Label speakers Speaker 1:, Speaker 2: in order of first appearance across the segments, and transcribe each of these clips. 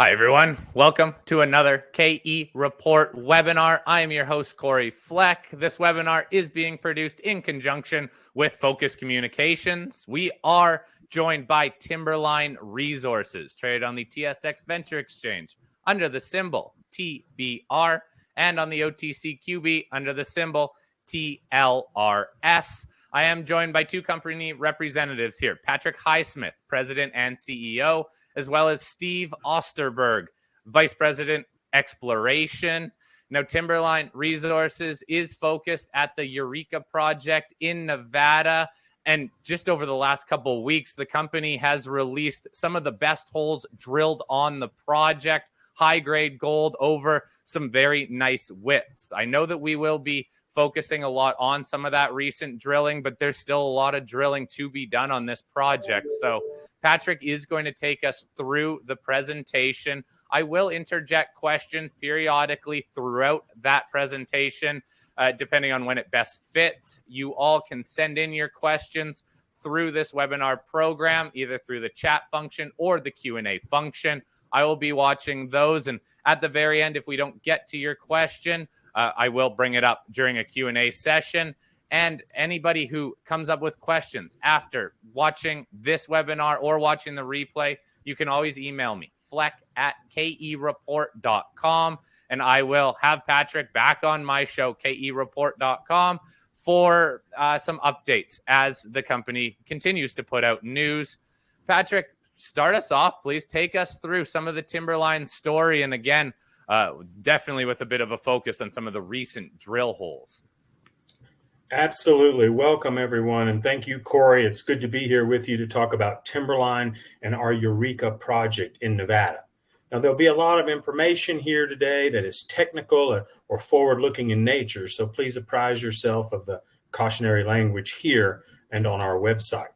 Speaker 1: Hi, everyone. Welcome to another KE Report webinar. I am your host, Corey Fleck. This webinar is being produced in conjunction with Focus Communications. We are joined by Timberline Resources, traded on the TSX Venture Exchange under the symbol TBR and on the OTCQB under the symbol TLRS. I am joined by two company representatives here, Patrick Highsmith, President and CEO, as well as Steve Osterberg, Vice President, Exploration. Now, Timberline Resources is focused at the Eureka project in Nevada. And just over the last couple of weeks, the company has released some of the best holes drilled on the project, high-grade gold over some very nice widths. I know that we will be focusing a lot on some of that recent drilling, but there's still a lot of drilling to be done on this project. So Patrick is going to take us through the presentation. I will interject questions periodically throughout that presentation, depending on when it best fits. You all can send in your questions through this webinar program, either through the chat function or the Q&A function. I will be watching those. And at the very end, if we don't get to your question, I will bring it up during a Q&A session. And anybody who comes up with questions after watching this webinar or watching the replay, you can always email me, fleck@kereport.com. And I will have Patrick back on my show, kereport.com, for some updates as the company continues to put out news. Patrick, start us off, please. Take us through some of the Timberline story. And again, definitely with a bit of a focus on some of the recent drill holes.
Speaker 2: Absolutely. Welcome, everyone. And thank you, Corey. It's good to be here with you to talk about Timberline and our Eureka project in Nevada. Now, there'll be a lot of information here today that is technical or forward-looking in nature. So please apprise yourself of the cautionary language here and on our website.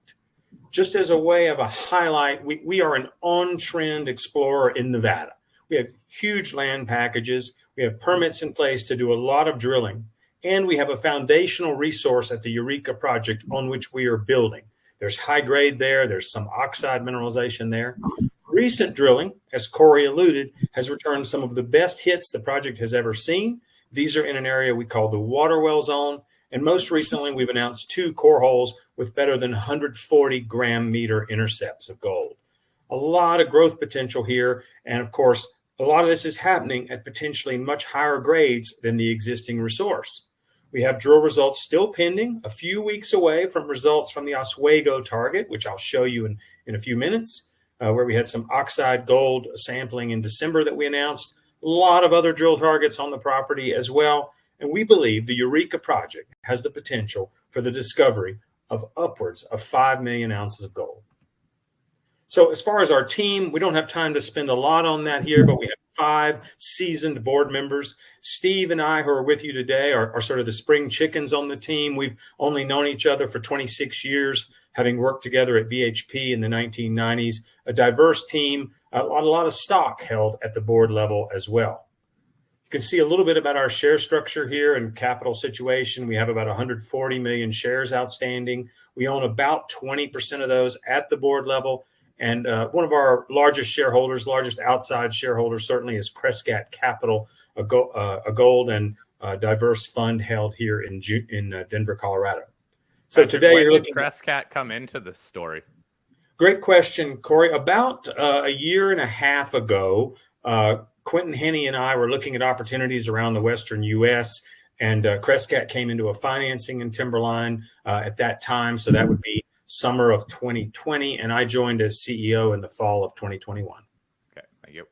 Speaker 2: Just as a way of a highlight, we are an on-trend explorer in Nevada. We have huge land packages. We have permits in place to do a lot of drilling. And we have a foundational resource at the Eureka project on which we are building. There's high grade there. There's some oxide mineralization there. Recent drilling, as Corey alluded, has returned some of the best hits the project has ever seen. These are in an area we call the water well zone. And most recently, we've announced 2 core holes with better than 140 gram meter intercepts of gold. A lot of growth potential here. And of course, a lot of this is happening at potentially much higher grades than the existing resource. We have drill results still pending, a few weeks away from results from the Oswego Target, which I'll show you in a few minutes, where we had some oxide gold sampling in December that we announced. A lot of other drill targets on the property as well. And we believe the Eureka project has the potential for the discovery of upwards of 5 million ounces of gold. So as far as our team, we don't have time to spend a lot on that here, but we have 5 seasoned board members. Steve and I, who are with you today, are sort of the spring chickens on the team. We've only known each other for 26 years, having worked together at BHP in the 1990s. A diverse team, a lot of stock held at the board level as well. You can see a little bit about our share structure here and capital situation. We have about 140 million shares outstanding. We own about 20% of those at the board level. And one of our largest shareholders, largest outside shareholders, certainly is Crescat Capital, a gold and diverse fund held here in Denver, Colorado. So today
Speaker 1: you're
Speaker 2: looking.
Speaker 1: When did Crescat come into this story?
Speaker 2: Great question, Corey. About a year and a half ago, Quentin Henney and I were looking at opportunities around the Western U.S., and Crescat came into a financing in Timberline at that time. So that would be summer of 2020, and I joined as CEO in the fall of 2021.
Speaker 1: Okay, thank you.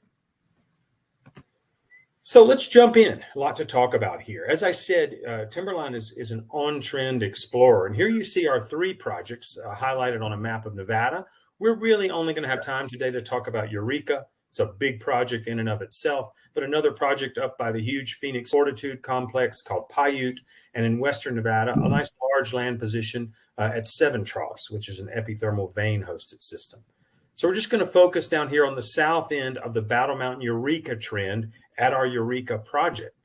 Speaker 2: So let's jump in. A lot to talk about here. As I said, Timberline is an on-trend explorer, and here you see our 3 projects highlighted on a map of Nevada. We're really only going to have time today to talk about Eureka. It's a big project in and of itself, but another project up by the huge Phoenix Fortitude complex called Paiute, and in western Nevada, a nice large land position at 7 Troughs, which is an epithermal vein-hosted system. So we're just going to focus down here on the south end of the Battle Mountain Eureka trend at our Eureka project.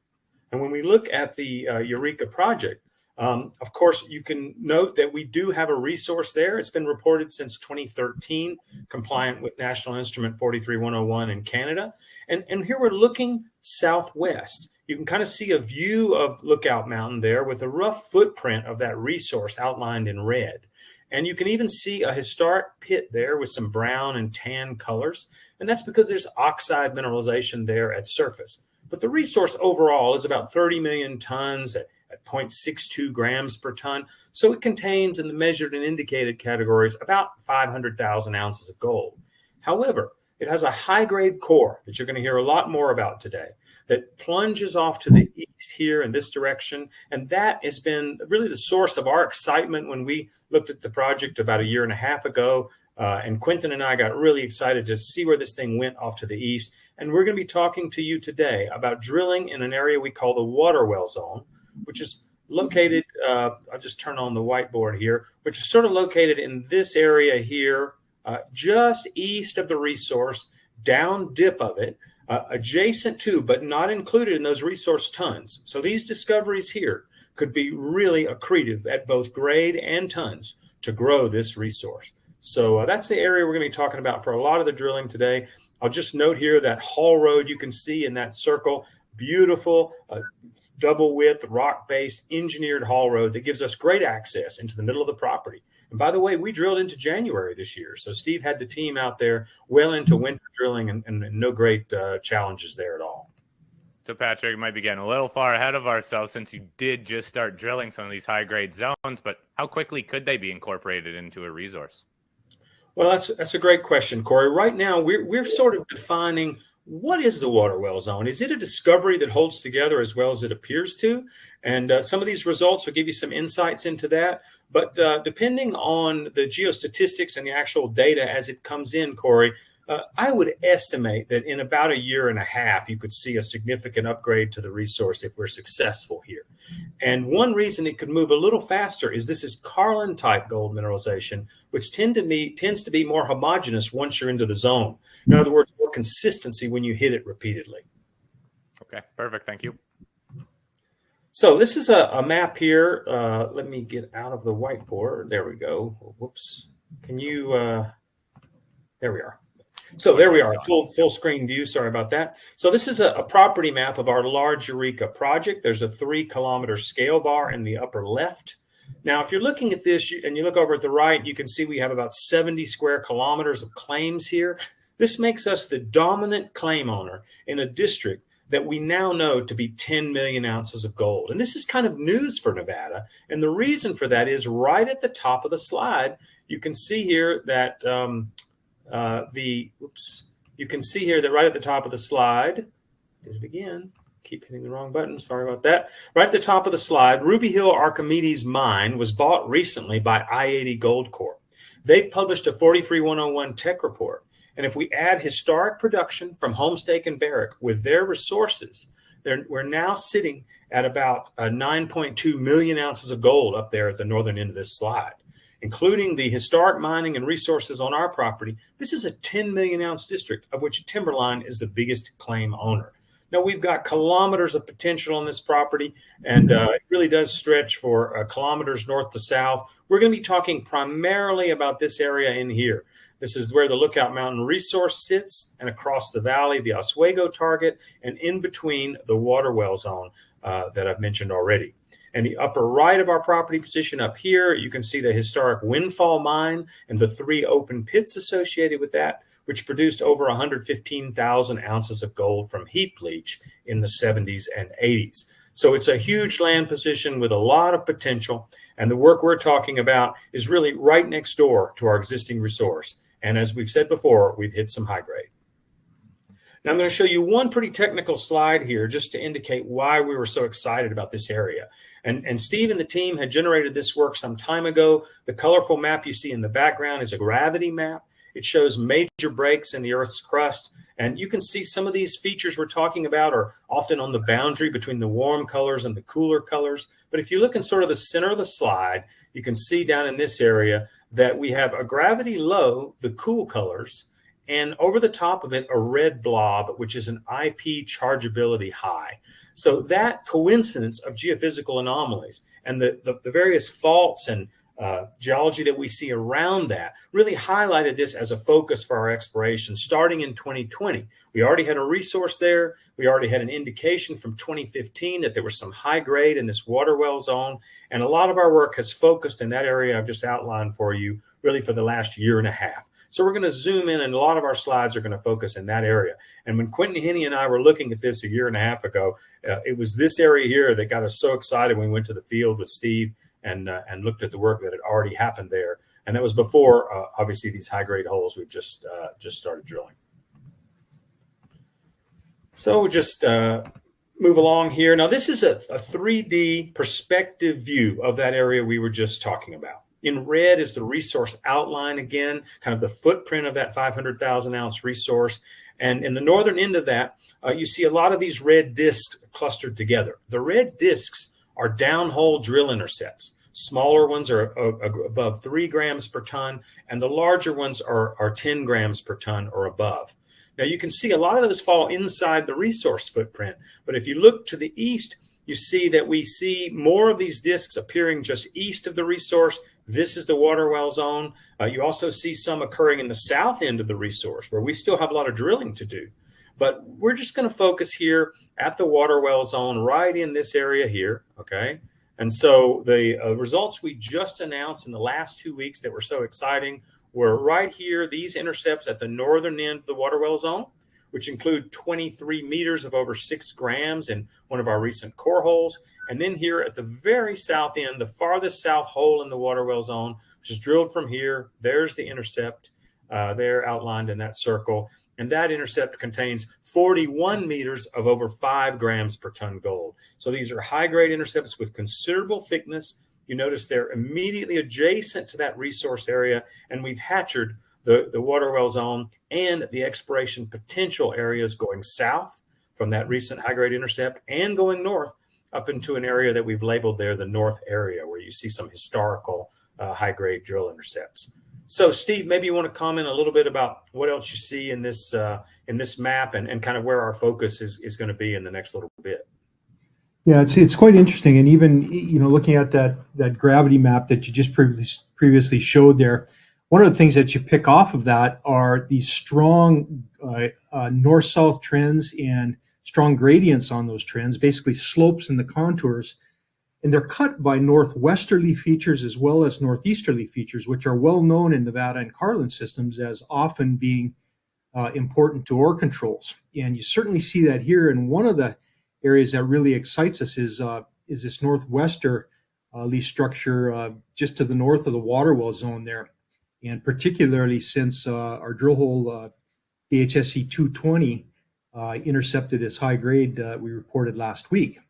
Speaker 2: And when we look at the Eureka project, Of course, you can note that we do have a resource there. It's been reported since 2013, compliant with National Instrument 43101 in Canada. And here we're looking southwest. You can kind of see a view of Lookout Mountain there with a rough footprint of that resource outlined in red. And you can even see a historic pit there with some brown and tan colors. And that's because there's oxide mineralization there at surface. But the resource overall is about 30 million tons at 0.62 grams per ton. So it contains in the measured and indicated categories about 500,000 ounces of gold. However, it has a high-grade core that you're going to hear a lot more about today that plunges off to the east here in this direction. And that has been really the source of our excitement when we looked at the project about a year and a half ago. And Quentin and I got really excited to see where this thing went off to the east. And we're going to be talking to you today about drilling in an area we call the water well zone, which is located, I'll just turn on the whiteboard here, which is sort of located in this area here, just east of the resource, down dip of it, adjacent to, but not included in those resource tons. So these discoveries here could be really accretive at both grade and tons to grow this resource. So that's the area we're going to be talking about for a lot of the drilling today. I'll just note here that haul road you can see in that circle, beautiful double width rock-based engineered haul road that gives us great access into the middle of the property. And by the way, we drilled into January this year. So Steve had the team out there well into winter drilling and no great challenges there at all.
Speaker 1: So Patrick, might be getting a little far ahead of ourselves since you did just start drilling some of these high-grade zones, but how quickly could they be incorporated into a resource?
Speaker 2: Well, that's a great question, Corey. Right now, we're sort of defining what is the water well zone. Is it a discovery that holds together as well as it appears to? And some of these results will give you some insights into that. But depending on the geostatistics and the actual data as it comes in, Corey, I would estimate that in about a year and a half, you could see a significant upgrade to the resource if we're successful here. And one reason it could move a little faster is this is Carlin type gold mineralization, which tends to be more homogeneous once you're into the zone. In other words, more consistency when you hit it repeatedly.
Speaker 1: Okay, perfect. Thank you.
Speaker 2: So this is a map here. Let me get out of the whiteboard. There we go. Whoops. Can you, there we are. So there we are, full screen view. Sorry about that. So this is a property map of our large Eureka project. There's a 3-kilometer scale bar in the upper left. Now, if you're looking at this and you look over at the right, you can see we have about 70 square kilometers of claims here. This makes us the dominant claim owner in a district that we now know to be 10 million ounces of gold. And this is kind of news for Nevada. And the reason for that is right at the top of the slide, you can see here that you can see here that right at the top of the slide, did it again, keep hitting the wrong button, sorry about that. Right at the top of the slide, Ruby Hill Archimedes Mine was bought recently by I-80 Gold Corp. They've published a 43101 tech report. And if we add historic production from Homestake and Barrick with their resources, we're now sitting at about 9.2 million ounces of gold up there at the northern end of this slide. Including the historic mining and resources on our property, this is a 10 million ounce district of which Timberline is the biggest claim owner. Now, we've got kilometers of potential on this property, and it really does stretch for kilometers north to south. We're going to be talking primarily about this area in here. This is where the Lookout Mountain resource sits, and across the valley, the Oswego Target, and in between the water well zone that I've mentioned already. And the upper right of our property position up here, you can see the historic Windfall Mine and the 3 open pits associated with that, which produced over 115,000 ounces of gold from heap leach in the 70s and 80s. So it's a huge land position with a lot of potential. And the work we're talking about is really right next door to our existing resource. And as we've said before, we've hit some high grade. Now I'm going to show you one pretty technical slide here just to indicate why we were so excited about this area. And Steve and the team had generated this work some time ago. The colorful map you see in the background is a gravity map. It shows major breaks in the Earth's crust. And you can see some of these features we're talking about are often on the boundary between the warm colors and the cooler colors. But if you look in sort of the center of the slide, you can see down in this area that we have a gravity low, the cool colors, and over the top of it, a red blob, which is an IP chargeability high. So that coincidence of geophysical anomalies and the various faults and geology that we see around that really highlighted this as a focus for our exploration starting in 2020. We already had a resource there. We already had an indication from 2015 that there was some high grade in this water well zone. And a lot of our work has focused in that area I've just outlined for you really for the last year and a half. So we're going to zoom in, and a lot of our slides are going to focus in that area. And when Quentin Henney and I were looking at this a year and a half ago, it was this area here that got us so excited when we went to the field with Steve and looked at the work that had already happened there. And that was before, obviously, these high-grade holes we've just started drilling. So just move along here. Now, this is a 3D perspective view of that area we were just talking about. In red is the resource outline again, kind of the footprint of that 500,000 ounce resource. And in the northern end of that, you see a lot of these red discs clustered together. The red discs are downhole drill intercepts. Smaller ones are above 3 grams per ton, and the larger ones are 10 grams per ton or above. Now, you can see a lot of those fall inside the resource footprint. But if you look to the east, you see that we see more of these discs appearing just east of the resource. This is the water well zone. You also see some occurring in the south end of the resource where we still have a lot of drilling to do. But we're just going to focus here at the water well zone right in this area here, okay? And so the results we just announced in the last 2 weeks that were so exciting were right here, these intercepts at the northern end of the water well zone, which include 23 meters of over 6 grams in one of our recent core holes. And then here at the very south end, the farthest south hole in the water well zone, which is drilled from here, there's the intercept there outlined in that circle. And that intercept contains 41 meters of over 5 grams per ton gold. So these are high-grade intercepts with considerable thickness. You notice they're immediately adjacent to that resource area, and we've hatchered the water well zone and the exploration potential areas going south from that recent high-grade intercept and going north up into an area that we've labeled there the north area, where you see some historical high-grade drill intercepts. So, Steve, maybe you want to comment a little bit about what else you see in this map and kind of where our focus is going to be in the next little bit.
Speaker 3: Yeah, it's quite interesting, and even looking at that gravity map that you just previously showed there, one of the things that you pick off of that are these strong north-south trends and strong gradients on those trends, basically slopes in the contours. And they're cut by northwesterly features as well as northeasterly features, which are well known in Nevada and Carlin systems as often being important to ore controls. And you certainly see that here. And one of the areas that really excites us is this northwesterly structure just to the north of the water well zone there. And particularly since our drill hole, BHSC 220, intercepted its high grade we reported last week.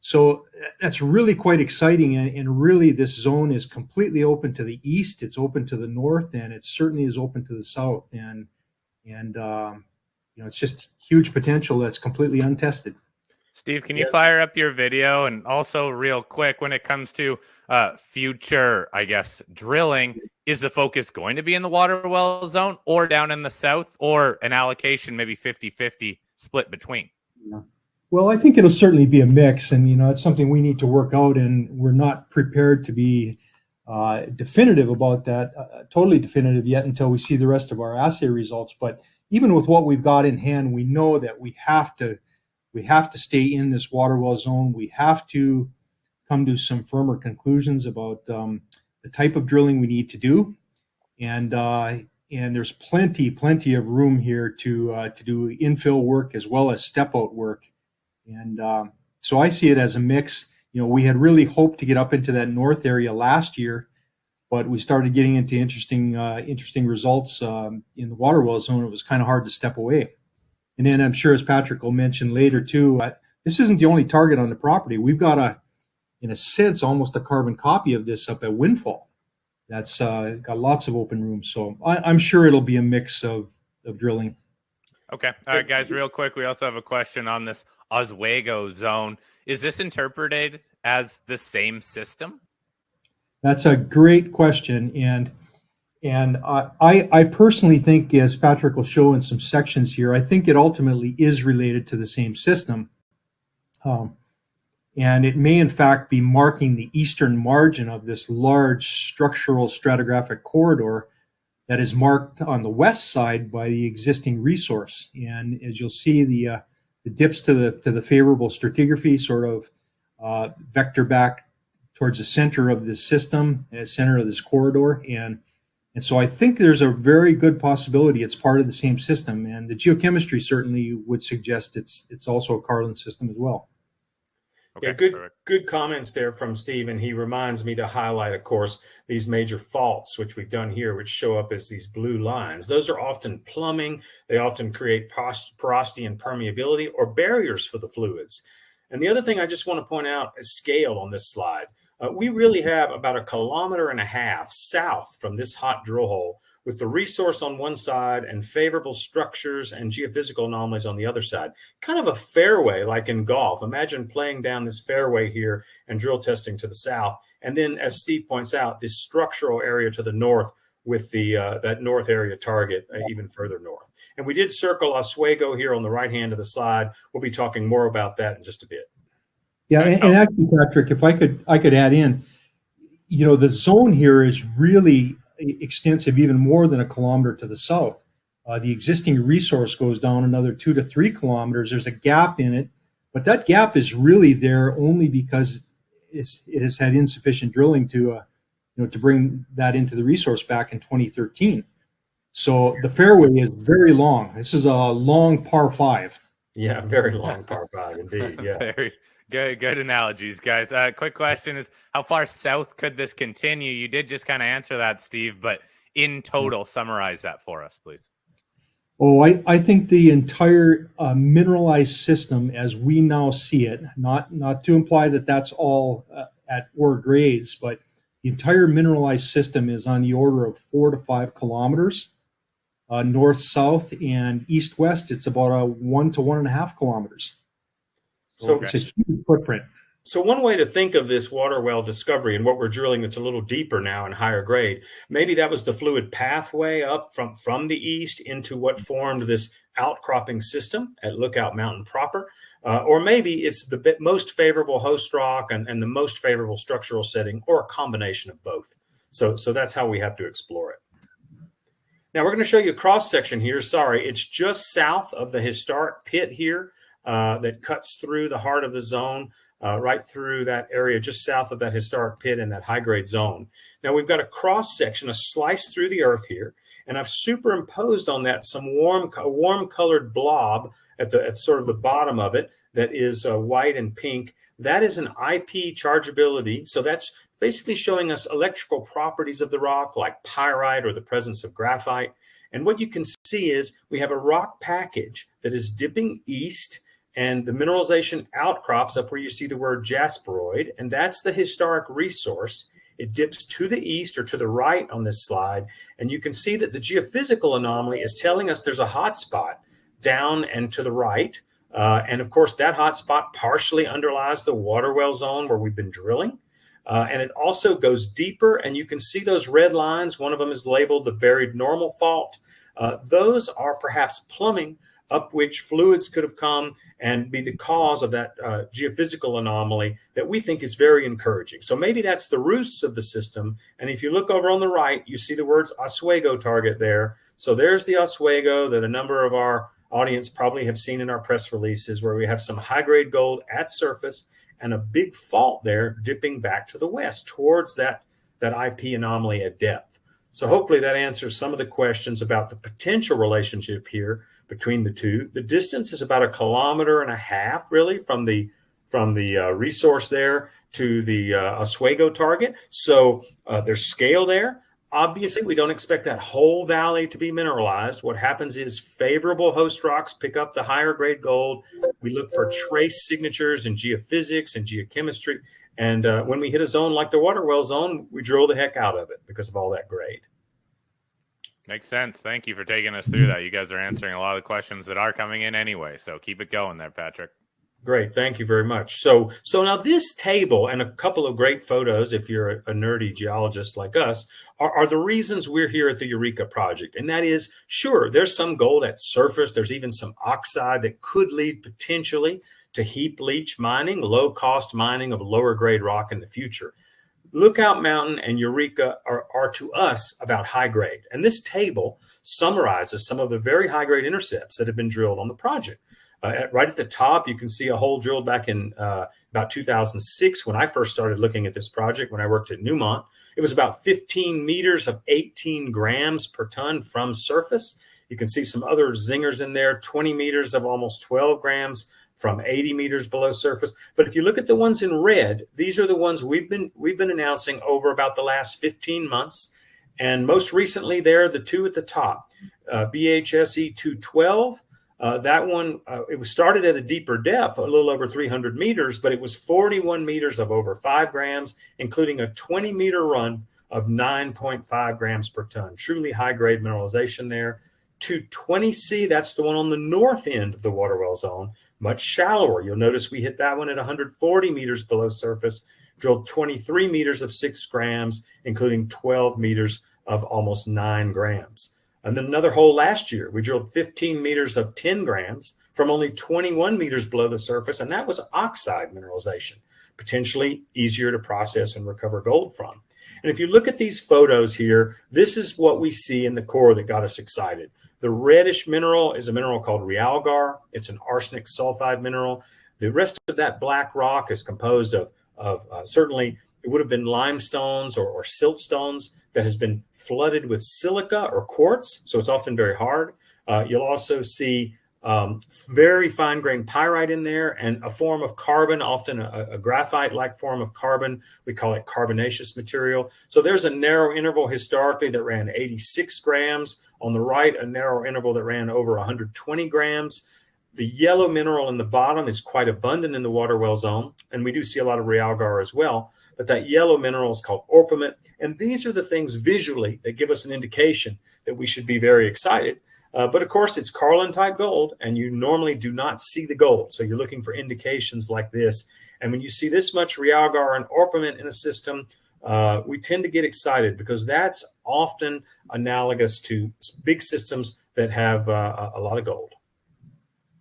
Speaker 3: So that's really quite exciting, and really this zone is completely open to the east, it's open to the north, and it certainly is open to the south, and it's just huge potential that's completely untested.
Speaker 1: Steve, can you fire up your video? And also real quick, when it comes to future, I guess, drilling, is the focus going to be in the water well zone or down in the south, or an allocation maybe 50-50 split between?
Speaker 3: Yeah. Well, I think it'll certainly be a mix, and it's something we need to work out, and we're not prepared to be definitive about that, totally definitive yet, until we see the rest of our assay results. But even with what we've got in hand, we know that we have to stay in this water well zone. We have to come to some firmer conclusions about the type of drilling we need to do, and there's plenty of room here to do infill work as well as step out work. And so I see it as a mix. We had really hoped to get up into that north area last year, but we started getting into interesting results in the water well zone. It was kind of hard to step away. And then I'm sure, as Patrick will mention later too, this isn't the only target on the property. We've got in a sense, almost a carbon copy of this up at Windfall. That's got lots of open room. So I'm sure it'll be a mix of drilling.
Speaker 1: Okay. All right, guys, real quick. We also have a question on this Oswego zone. Is this interpreted as the same system?
Speaker 3: That's a great question. And I personally think, as Patrick will show in some sections here, I think it ultimately is related to the same system. And it may, in fact, be marking the eastern margin of this large structural stratigraphic corridor that is marked on the west side by the existing resource. And as you'll see, the dips to the favorable stratigraphy sort of vector back towards the center of the system, center of this corridor. And so I think there's a very good possibility it's part of the same system. And the geochemistry certainly would suggest it's also a Carlin system as well.
Speaker 2: Okay, yeah, good comments there from Steve. And he reminds me to highlight, of course, these major faults, which we've done here, which show up as these blue lines. Those are often plumbing. They often create porosity and permeability or barriers for the fluids. And the other thing I just want to point out is scale on this slide. We really have about 1.5 kilometers south from this hot drill hole, with the resource on one side and favorable structures and geophysical anomalies on the other side. Kind of a fairway like in golf. Imagine playing down this fairway here and drill testing to the south. And then, as Steve points out, this structural area to the north with the that north area target even further north. And we did circle Oswego here on the right hand of the slide. We'll be talking more about that in just a bit.
Speaker 3: Yeah, and actually, Patrick, if I could add in, you know, the zone here is really extensive, even more than 1 kilometer to the south. The existing resource goes down another 2 to 3 kilometers. There's a gap in it, but that gap is really there only because it has had insufficient drilling to bring that into the resource back in 2013. So the fairway is very long. This is a long par 5.
Speaker 2: Yeah, very long par 5 indeed. Yeah.
Speaker 1: Very good analogies, guys. Quick question is, how far south could this continue? You did just kind of answer that, Steve, but in total, summarize that for us, please.
Speaker 3: Oh, I think the entire mineralized system as we now see it, not to imply that that's all at ore grades, but the entire mineralized system is on the order of 4 to 5 kilometers. North-south and east-west, it's about 1 to 1.5 kilometers. So it's a huge footprint.
Speaker 2: So one way to think of this water well discovery and what we're drilling that's a little deeper now and higher grade, maybe that was the fluid pathway up from the east into what formed this outcropping system at Lookout Mountain proper. Or maybe it's the most favorable host rock and the most favorable structural setting, or a combination of both. So that's how we have to explore it. Now we're going to show you a cross section here. Sorry, it's just south of the historic pit here. That cuts through the heart of the zone, right through that area just south of that historic pit in that high-grade zone. Now we've got a cross section, a slice through the earth here, and I've superimposed on that some warm-colored blob at sort of the bottom of it that is white and pink. That is an IP chargeability, so that's basically showing us electrical properties of the rock, like pyrite or the presence of graphite. And what you can see is we have a rock package that is dipping east, and the mineralization outcrops up where you see the word jasperoid, and that's the historic resource. It dips to the east or to the right on this slide, and you can see that the geophysical anomaly is telling us there's a hot spot down and to the right. And of course, that hot spot partially underlies the water well zone where we've been drilling. And it also goes deeper, and you can see those red lines. One of them is labeled the buried normal fault. Those are perhaps plumbing up which fluids could have come and be the cause of that geophysical anomaly that we think is very encouraging. So maybe that's the roots of the system. And if you look over on the right, you see the words Oswego Target there. So there's the Oswego that a number of our audience probably have seen in our press releases, where we have some high-grade gold at surface and a big fault there dipping back to the west towards that IP anomaly at depth. So hopefully that answers some of the questions about the potential relationship here between the two. The distance is about 1.5 kilometers, really, from the resource there to the Oswego target. So there's scale there. Obviously, we don't expect that whole valley to be mineralized. What happens is favorable host rocks pick up the higher grade gold. We look for trace signatures in geophysics and geochemistry. And when we hit a zone like the water well zone, we drill the heck out of it because of all that grade.
Speaker 1: Makes sense. Thank you for taking us through that. You guys are answering a lot of the questions that are coming in anyway. So keep it going there, Patrick.
Speaker 2: Great. Thank you very much. So now this table and a couple of great photos, if you're a nerdy geologist like us, are the reasons we're here at the Eureka Project. And that is, sure, there's some gold at surface. There's even some oxide that could lead potentially to heap leach mining, low cost mining of lower grade rock in the future. Lookout Mountain and Eureka are to us about high grade. And this table summarizes some of the very high grade intercepts that have been drilled on the project. Right at the top, you can see a hole drilled back in about 2006 when I first started looking at this project when I worked at Newmont. It was about 15 meters of 18 grams per ton from surface. You can see some other zingers in there, 20 meters of almost 12 grams from 80 meters below surface. But if you look at the ones in red, these are the ones we've been announcing over about the last 15 months. And most recently, they're the two at the top, BHSE 212. That one, it was started at a deeper depth, a little over 300 meters, but it was 41 meters of over 5 grams, including a 20-meter run of 9.5 grams per ton. Truly high-grade mineralization there. 220C, that's the one on the north end of the water well zone, much shallower. You'll notice we hit that one at 140 meters below surface, drilled 23 meters of 6 grams, including 12 meters of almost 9 grams. And then another hole last year, we drilled 15 meters of 10 grams from only 21 meters below the surface, and that was oxide mineralization, potentially easier to process and recover gold from. And if you look at these photos here, this is what we see in the core that got us excited. The reddish mineral is a mineral called realgar. It's an arsenic sulfide mineral. The rest of that black rock is composed of certainly, it would have been limestones or siltstones that has been flooded with silica or quartz, so it's often very hard. You'll also see very fine-grained pyrite in there and a form of carbon, often a graphite-like form of carbon. We call it carbonaceous material. So there's a narrow interval historically that ran 86 grams. On the right, a narrow interval that ran over 120 grams. The yellow mineral in the bottom is quite abundant in the water well zone, and we do see a lot of realgar as well. But that yellow mineral is called orpiment. And these are the things visually that give us an indication that we should be very excited. But of course, it's Carlin type gold, and you normally do not see the gold. So you're looking for indications like this. And when you see this much realgar and orpiment in a system, we tend to get excited because that's often analogous to big systems that have a lot of gold.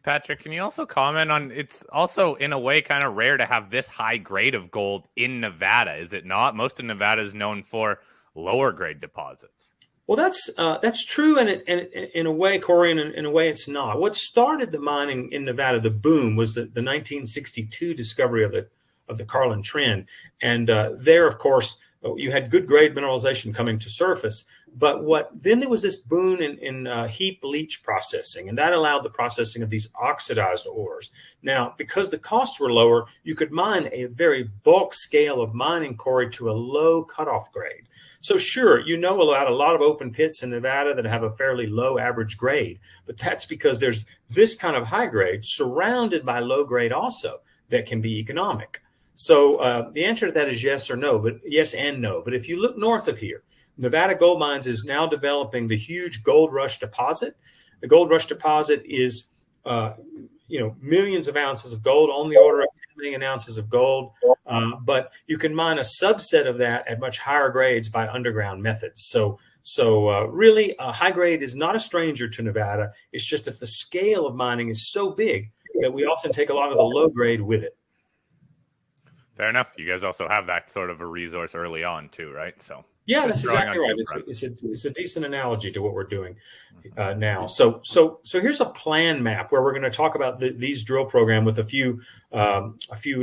Speaker 1: Patrick, can you also comment on, it's also in a way kind of rare to have this high grade of gold in Nevada, is it not? Most of Nevada is known for lower grade deposits.
Speaker 2: Well, that's true, and in a way, Corey, and in a way, it's not. What started the mining in Nevada, the boom, was the 1962 discovery of the Carlin Trend, and there, of course, you had good grade mineralization coming to surface. But then there was this boom in heap leach processing, and that allowed the processing of these oxidized ores. Now, because the costs were lower, you could mine a very bulk scale of mining, Corey, to a low cutoff grade. So sure, you know about a lot of open pits in Nevada that have a fairly low average grade, but that's because there's this kind of high grade surrounded by low grade also that can be economic. So the answer to that is yes or no, but yes and no. But if you look north of here, Nevada Gold Mines is now developing the huge Gold Rush deposit. The Gold Rush deposit is, millions of ounces of gold, on the order of 10 million ounces of gold. But you can mine a subset of that at much higher grades by underground methods. So really, high grade is not a stranger to Nevada. It's just that the scale of mining is so big that we often take a lot of the low grade with it.
Speaker 1: Fair enough. You guys also have that sort of a resource early on too, right? So
Speaker 2: yeah, that's exactly right. It's a decent analogy to what we're doing now. So here's a plan map where we're going to talk about these drill program with a few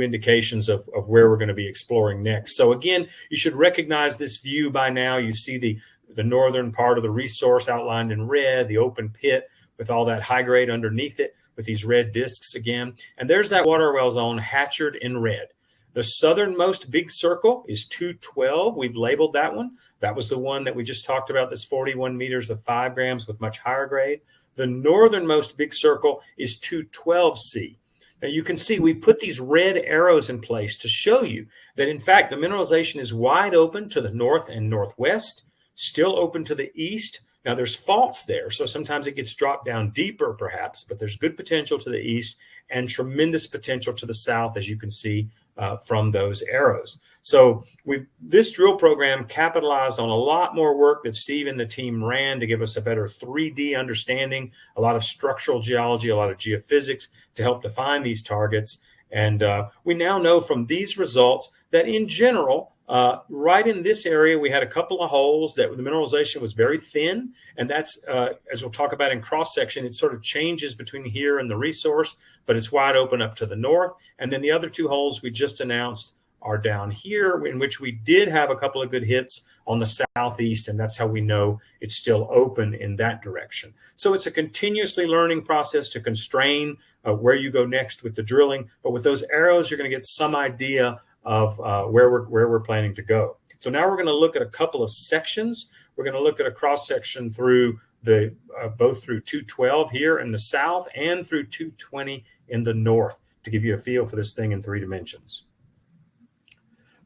Speaker 2: indications of where we're going to be exploring next. So again, you should recognize this view by now. You see the northern part of the resource outlined in red, the open pit with all that high grade underneath it with these red discs again. And there's that water well zone hatchered in red. The southernmost big circle is 212. We've labeled that one. That was the one that we just talked about, this 41 meters of 5 grams with much higher grade. The northernmost big circle is 212C. Now you can see we put these red arrows in place to show you that, in fact, the mineralization is wide open to the north and northwest, still open to the east. Now there's faults there, so sometimes it gets dropped down deeper perhaps, but there's good potential to the east and tremendous potential to the south, as you can see from those arrows. So this drill program capitalized on a lot more work that Steve and the team ran to give us a better 3D understanding, a lot of structural geology, a lot of geophysics to help define these targets. And we now know from these results that in general, right in this area, we had a couple of holes that the mineralization was very thin. And that's, as we'll talk about in cross-section, it sort of changes between here and the resource, but it's wide open up to the north. And then the other two holes we just announced are down here, in which we did have a couple of good hits on the southeast, and that's how we know it's still open in that direction. So it's a continuously learning process to constrain where you go next with the drilling, but with those arrows, you're going to get some idea of where we're planning to go. So now we're going to look at a couple of sections. We're going to look at a cross section through the both through 212 here in the south and through 220 in the north to give you a feel for this thing in 3 dimensions.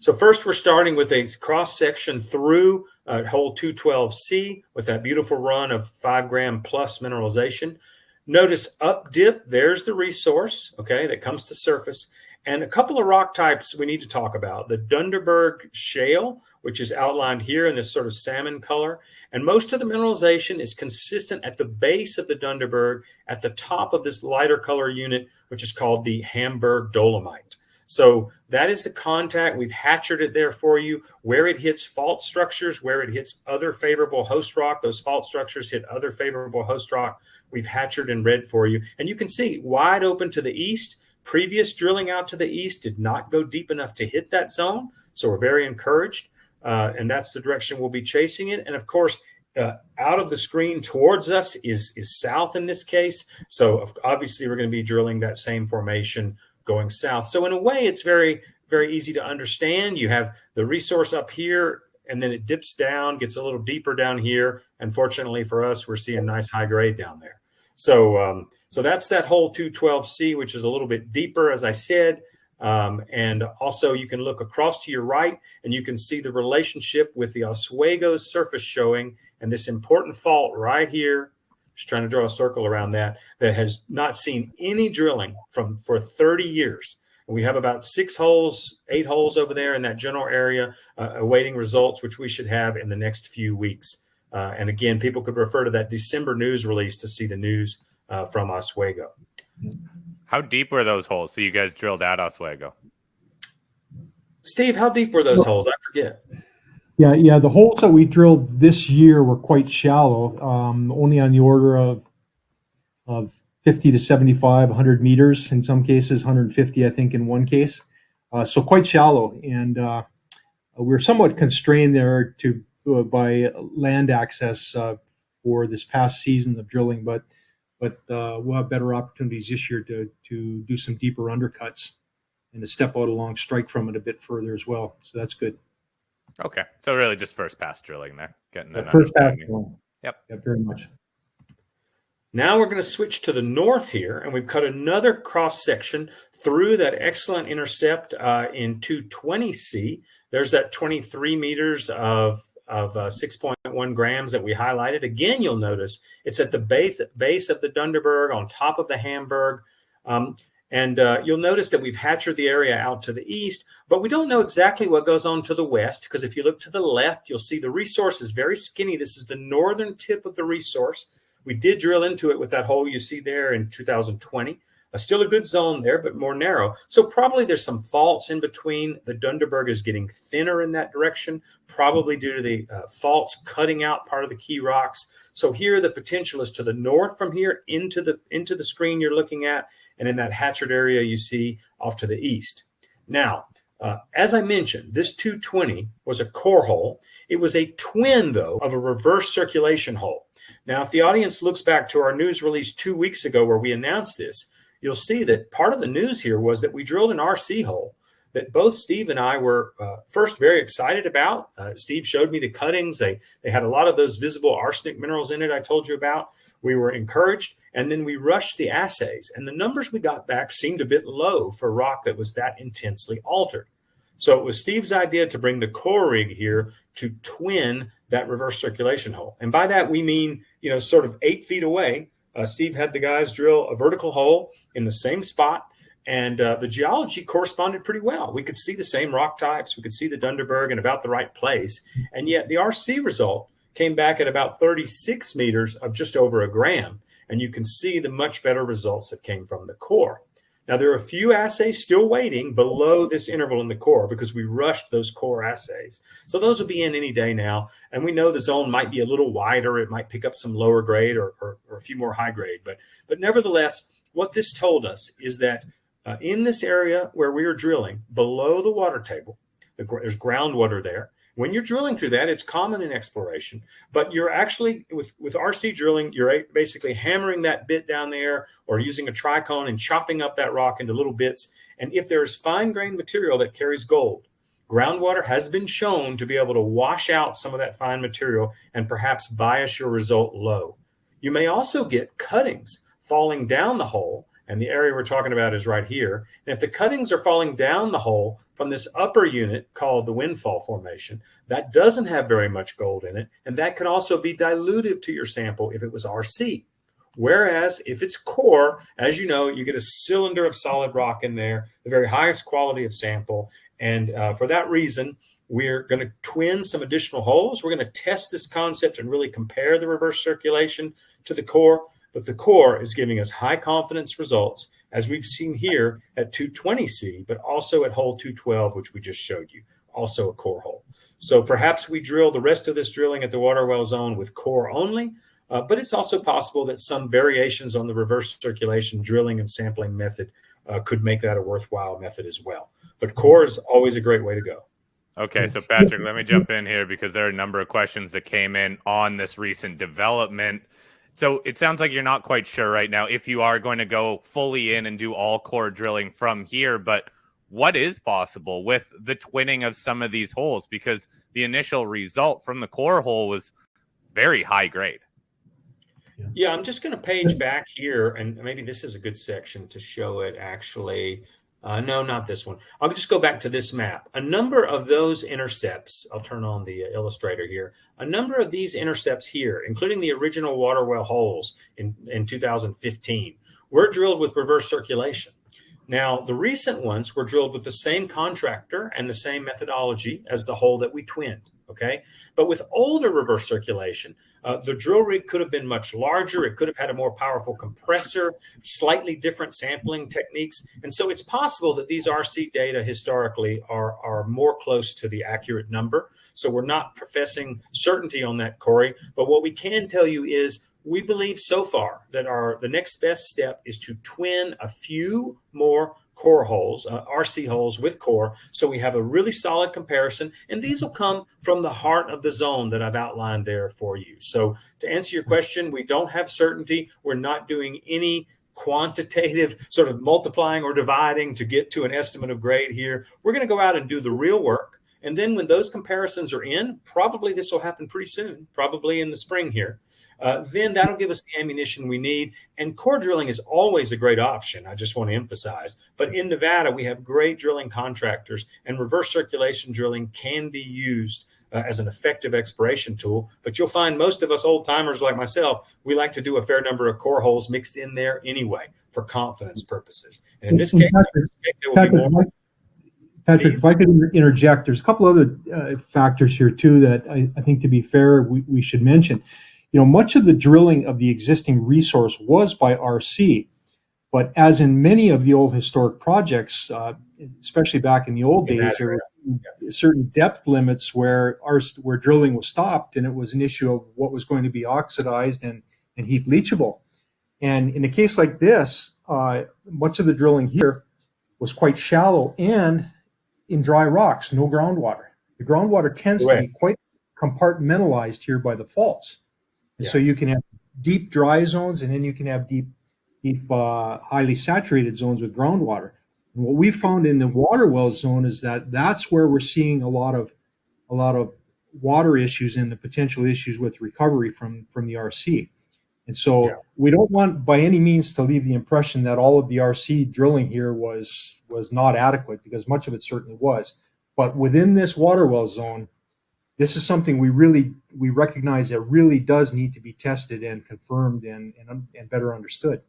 Speaker 2: So first, we're starting with a cross section through hole 212C with that beautiful run of 5 gram plus mineralization. Notice up dip, there's the resource, okay, that comes to surface. And a couple of rock types we need to talk about. The Dunderberg Shale, which is outlined here in this sort of salmon color. And most of the mineralization is consistent at the base of the Dunderberg at the top of this lighter color unit, which is called the Hamburg Dolomite. So that is the contact. We've hatcheted it there for you. Where it hits fault structures, where it hits other favorable host rock, those fault structures hit other favorable host rock. We've hatcheted in red for you. And you can see wide open to the east. Previous drilling out to the east did not go deep enough to hit that zone. So we're very encouraged. And that's the direction we'll be chasing it. And of course, out of the screen towards us is south in this case. So obviously we're going to be drilling that same formation going south. So in a way, it's very, very easy to understand. You have the resource up here, and then it dips down, gets a little deeper down here. And fortunately for us, we're seeing nice high grade down there. So so that's that hole 212C, which is a little bit deeper, as I said. And also you can look across to your right, and you can see the relationship with the Oswego surface showing, and this important fault right here. Just trying to draw a circle around that has not seen any drilling for 30 years. And we have about 8 holes over there in that general area awaiting results, which we should have in the next few weeks. And again, people could refer to that December news release to see the news from Oswego.
Speaker 1: How deep were those holes? So you guys drilled at Oswego?
Speaker 2: Steve, how deep were those holes? I forget.
Speaker 3: Yeah. The holes that we drilled this year were quite shallow, only on the order of 50 to 75, 100 meters in some cases, 150, I think, in one case. So quite shallow. And we're somewhat constrained there by land access for this past season of drilling, but we'll have better opportunities this year to do some deeper undercuts and to step out along strike from it a bit further as well. So that's good.
Speaker 1: Okay, so really just first pass drilling there, getting an
Speaker 3: first pass.
Speaker 1: Yep,
Speaker 3: very much.
Speaker 2: Now we're going to switch to the north here, and we've cut another cross section through that excellent intercept in 220C. There's that 23 meters of 6.1 grams that we highlighted. Again, you'll notice it's at the base of the Dunderberg, on top of the Hamburg. And you'll notice that we've hatchered the area out to the east, but we don't know exactly what goes on to the west, because if you look to the left, you'll see the resource is very skinny. This is the northern tip of the resource. We did drill into it with that hole you see there in 2020. Still a good zone there, but more narrow. So probably there's some faults in between. The Dunderberg is getting thinner in that direction, probably due to the faults cutting out part of the key rocks. So here the potential is to the north from here into the screen you're looking at, and in that hatchet area you see off to the east. Now, as I mentioned, this 220 was a core hole. It was a twin, though, of a reverse circulation hole. Now, if the audience looks back to our news release 2 weeks ago where we announced this, you'll see that part of the news here was that we drilled an RC hole that both Steve and I were first very excited about. Steve showed me the cuttings. They had a lot of those visible arsenic minerals in it I told you about. We were encouraged, and then we rushed the assays, and the numbers we got back seemed a bit low for rock that was that intensely altered. So it was Steve's idea to bring the core rig here to twin that reverse circulation hole. And by that, we mean, sort of 8 feet away, Steve had the guys drill a vertical hole in the same spot, And the geology corresponded pretty well. We could see the same rock types. We could see the Dunderberg in about the right place. And yet the RC result came back at about 36 meters of just over a gram. And you can see the much better results that came from the core. Now, there are a few assays still waiting below this interval in the core because we rushed those core assays. So those will be in any day now. And we know the zone might be a little wider. It might pick up some lower grade or a few more high grade. But nevertheless, what this told us is that in this area where we are drilling below the water table, there's groundwater there. When you're drilling through that, it's common in exploration, but you're actually, with RC drilling, you're basically hammering that bit down there or using a tricone and chopping up that rock into little bits. And if there's fine-grained material that carries gold, groundwater has been shown to be able to wash out some of that fine material and perhaps bias your result low. You may also get cuttings falling down the hole, and the area we're talking about is right here. And if the cuttings are falling down the hole from this upper unit called the Windfall Formation, that doesn't have very much gold in it, and that could also be dilutive to your sample if it was RC. Whereas if it's core, as you know, you get a cylinder of solid rock in there, the very highest quality of sample. And for that reason, we're going to twin some additional holes. We're going to test this concept and really compare the reverse circulation to the core. But the core is giving us high confidence results, as we've seen here at 220C, but also at hole 212, which we just showed you, also a core hole. So perhaps we drill the rest of this drilling at the water well zone with core only, but it's also possible that some variations on the reverse circulation drilling and sampling method could make that a worthwhile method as well. But core is always a great way to go.
Speaker 1: Okay, so Patrick, let me jump in here because there are a number of questions that came in on this recent development. So it sounds like you're not quite sure right now if you are going to go fully in and do all core drilling from here, but what is possible with the twinning of some of these holes? Because the initial result from the core hole was very high grade.
Speaker 2: Yeah, I'm just going to page back here, and maybe this is a good section to show it actually. No, not this one. I'll just go back to this map. A number of those intercepts, I'll turn on the illustrator here. A number of these intercepts here, including the original water well holes in 2015, were drilled with reverse circulation. Now, the recent ones were drilled with the same contractor and the same methodology as the hole that we twinned, okay? But with older reverse circulation, the drill rig could have been much larger. It could have had a more powerful compressor, slightly different sampling techniques. And so it's possible that these RC data historically are more close to the accurate number. So we're not professing certainty on that, Corey. But what we can tell you is we believe so far that the next best step is to twin a few more core holes, RC holes with core, so we have a really solid comparison. And these will come from the heart of the zone that I've outlined there for you. So to answer your question, we don't have certainty. We're not doing any quantitative sort of multiplying or dividing to get to an estimate of grade here. We're going to go out and do the real work. And then when those comparisons are in, probably this will happen pretty soon, probably in the spring here. Then that'll give us the ammunition we need. And core drilling is always a great option, I just want to emphasize. But in Nevada, we have great drilling contractors, and reverse circulation drilling can be used as an effective exploration tool. But you'll find most of us old timers like myself, we like to do a fair number of core holes mixed in there anyway for confidence purposes. And in this case, there will be more.
Speaker 3: Patrick, if I could interject, there's a couple other factors here too that I think, to be fair, we should mention. You know, much of the drilling of the existing resource was by RC, but as in many of the old historic projects, especially back in the old days, there were certain depth limits where drilling was stopped, and it was an issue of what was going to be oxidized and heap leachable. And in a case like this, much of the drilling here was quite shallow and in dry rocks, no groundwater. The groundwater tends to be quite compartmentalized here by the faults. And so you can have deep dry zones, and then you can have deep highly saturated zones with groundwater. And what we found in the water well zone is that that's where we're seeing a lot of water issues and the potential issues with recovery from the RC. And so we don't want by any means to leave the impression that all of the RC drilling here was not adequate, because much of it certainly was. But within this water well zone, this is something we recognize that really does need to be tested and confirmed and better understood.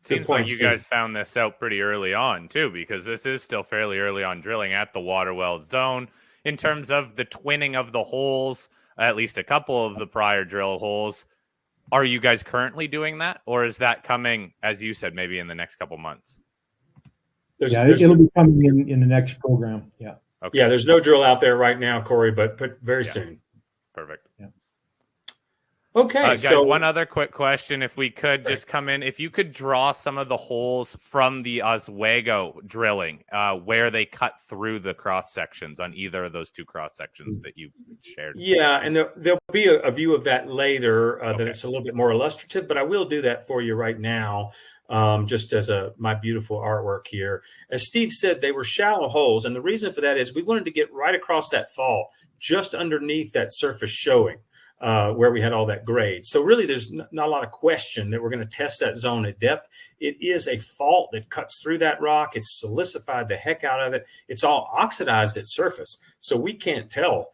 Speaker 1: Seems like you guys found this out pretty early on, too, because this is still fairly early on drilling at the water well zone. In terms of the twinning of the holes, at least a couple of the prior drill holes, are you guys currently doing that? Or is that coming, as you said, maybe in the next couple months?
Speaker 3: It'll be coming in the next program. Yeah.
Speaker 2: Okay. Yeah, there's no drill out there right now, Corey, but very soon.
Speaker 1: Perfect.
Speaker 3: Yeah.
Speaker 2: Okay,
Speaker 1: guys,
Speaker 2: so
Speaker 1: one other quick question, if we could just come in, if you could draw some of the holes from the Oswego drilling, where they cut through the cross sections on either of those two cross sections that you shared.
Speaker 2: Yeah, and there'll be a view of that later that it's a little bit more illustrative, but I will do that for you right now, just as my beautiful artwork here. As Steve said, they were shallow holes, and the reason for that is we wanted to get right across that fault, just underneath that surface showing. Where we had all that grade. So really there's not a lot of question that we're going to test that zone at depth. It is a fault that cuts through that rock. It's silicified the heck out of it. It's all oxidized at surface. So we can't tell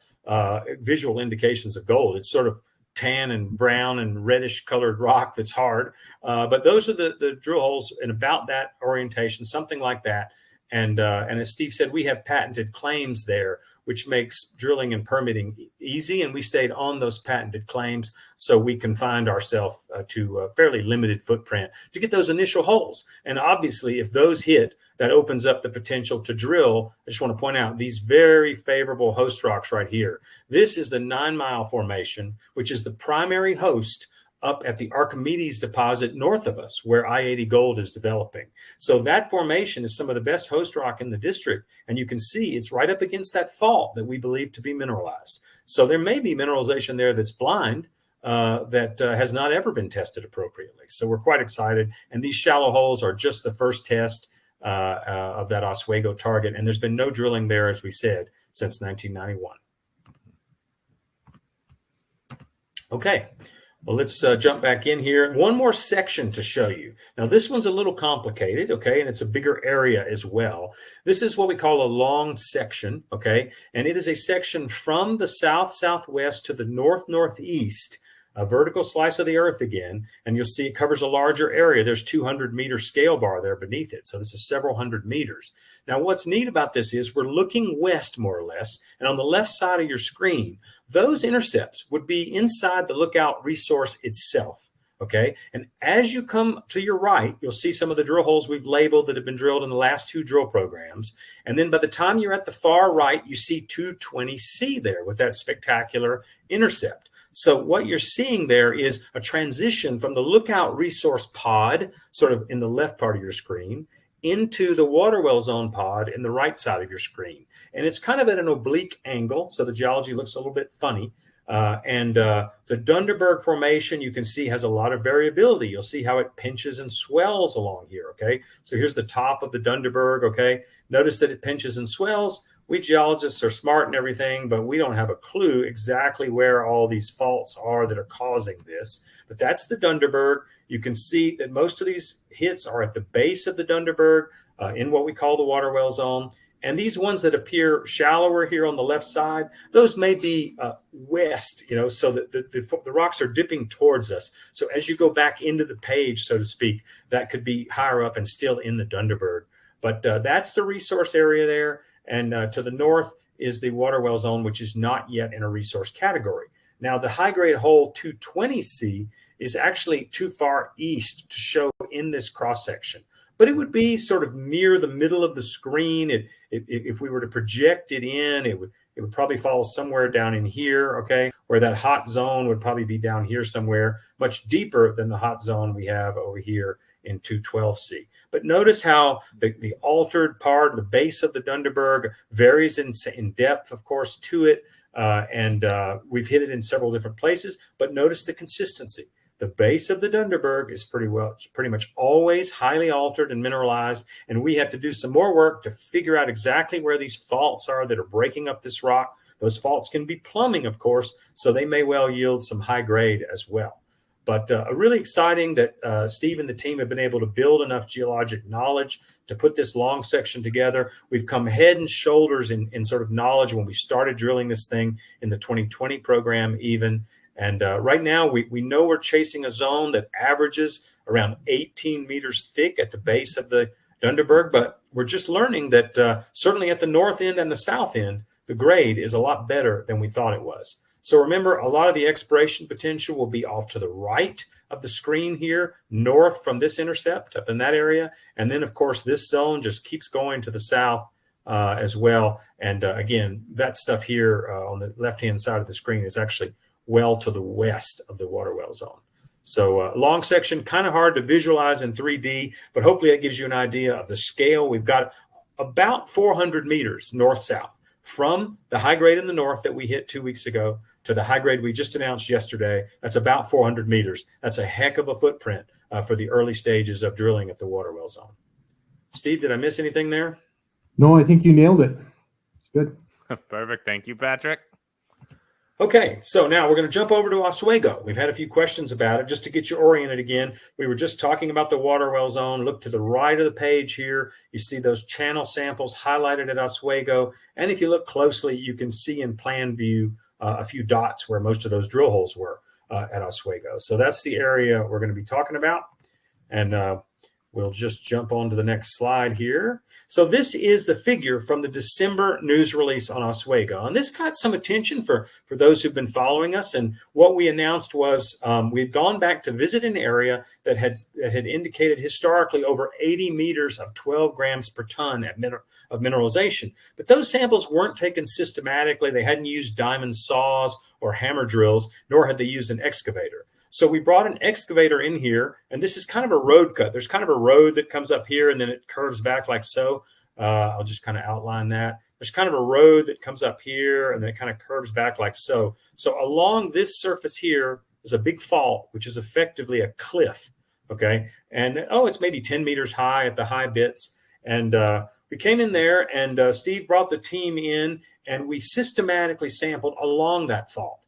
Speaker 2: visual indications of gold. It's sort of tan and brown and reddish colored rock that's hard. But those are the drill holes in about that orientation, something like that. And as Steve said, we have patented claims there, which makes drilling and permitting easy. And we stayed on those patented claims so we confined ourselves to a fairly limited footprint to get those initial holes. And obviously, if those hit, that opens up the potential to drill. I just want to point out these very favorable host rocks right here. This is the 9 Mile Formation, which is the primary host up at the Archimedes deposit north of us, where I-80 Gold is developing. So that formation is some of the best host rock in the district. And you can see it's right up against that fault that we believe to be mineralized. So there may be mineralization there that's blind, that has not ever been tested appropriately. So we're quite excited. And these shallow holes are just the first test of that Oswego target. And there's been no drilling there, as we said, since 1991. Okay. Well, let's jump back in here. One more section to show you. Now, this one's a little complicated, okay, and it's a bigger area as well. This is what we call a long section, okay, and it is a section from the south-southwest to the north-northeast, a vertical slice of the earth again, and you'll see it covers a larger area. There's 200-meter scale bar there beneath it, so this is several hundred meters. Now, what's neat about this is we're looking west, more or less, and on the left side of your screen, those intercepts would be inside the lookout resource itself, okay? And as you come to your right, you'll see some of the drill holes we've labeled that have been drilled in the last 2 drill programs. And then by the time you're at the far right, you see 220C there with that spectacular intercept. So what you're seeing there is a transition from the lookout resource pod, sort of in the left part of your screen, into the water well zone pod in the right side of your screen. And it's kind of at an oblique angle, so the geology looks a little bit funny. The Dunderberg Formation, you can see, has a lot of variability. You'll see how it pinches and swells along here, okay? So here's the top of the Dunderberg, okay? Notice that it pinches and swells. We geologists are smart and everything, but we don't have a clue exactly where all these faults are that are causing this. But that's the Dunderberg. You can see that most of these hits are at the base of the Dunderberg in what we call the water well zone. And these ones that appear shallower here on the left side, those may be west, you know, so that the rocks are dipping towards us. So as you go back into the page, so to speak, that could be higher up and still in the Dunderberg. But that's the resource area there. And to the north is the water well zone, which is not yet in a resource category. Now, the high-grade hole 220C is actually too far east to show in this cross-section. But it would be sort of near the middle of the screen. If we were to project it in, it would probably fall somewhere down in here, okay, where that hot zone would probably be down here somewhere, much deeper than the hot zone we have over here in 212C. But notice how the altered part, the base of the Dunderberg, varies in depth, of course, to it. We've hit it in several different places. But notice the consistency. The base of the Dunderberg is pretty much always highly altered and mineralized, and we have to do some more work to figure out exactly where these faults are that are breaking up this rock. Those faults can be plumbing, of course, so they may well yield some high grade as well. But really exciting that Steve and the team have been able to build enough geologic knowledge to put this long section together. We've come head and shoulders in sort of knowledge when we started drilling this thing in the 2020 program even. And right now, we know we're chasing a zone that averages around 18 meters thick at the base of the Dunderberg. But we're just learning that certainly at the north end and the south end, the grade is a lot better than we thought it was. So remember, a lot of the exploration potential will be off to the right of the screen here, north from this intercept up in that area. And then, of course, this zone just keeps going to the south as well. And again, that stuff here on the left-hand side of the screen is actually well to the west of the water well zone. So long section, kind of hard to visualize in 3D, but hopefully that gives you an idea of the scale. We've got about 400 meters north-south from the high grade in the north that we hit 2 weeks ago to the high grade we just announced yesterday. That's about 400 meters. That's a heck of a footprint for the early stages of drilling at the water well zone. Steve, did I miss anything there?
Speaker 3: No, I think you nailed it. It's good.
Speaker 1: Perfect. Thank you, Patrick.
Speaker 2: Okay, so now we're going to jump over to Oswego. We've had a few questions about it. Just to get you oriented again, we were just talking about the water well zone. Look to the right of the page here. You see those channel samples highlighted at Oswego. And if you look closely, you can see in plan view a few dots where most of those drill holes were at Oswego. So that's the area we're going to be talking about. And we'll just jump on to the next slide here. So this is the figure from the December news release on Oswego. And this got some attention for those who've been following us. And what we announced was we'd gone back to visit an area that had indicated historically over 80 meters of 12 grams per ton of mineralization. But those samples weren't taken systematically. They hadn't used diamond saws or hammer drills, nor had they used an excavator. So we brought an excavator in here, and this is kind of a road cut. There's kind of a road that comes up here, and then it curves back like so. I'll just kind of outline that. There's kind of a road that comes up here, and then it kind of curves back like so. So along this surface here is a big fault, which is effectively a cliff, okay? And, it's maybe 10 meters high at the high bits. And we came in there, and Steve brought the team in, and we systematically sampled along that fault.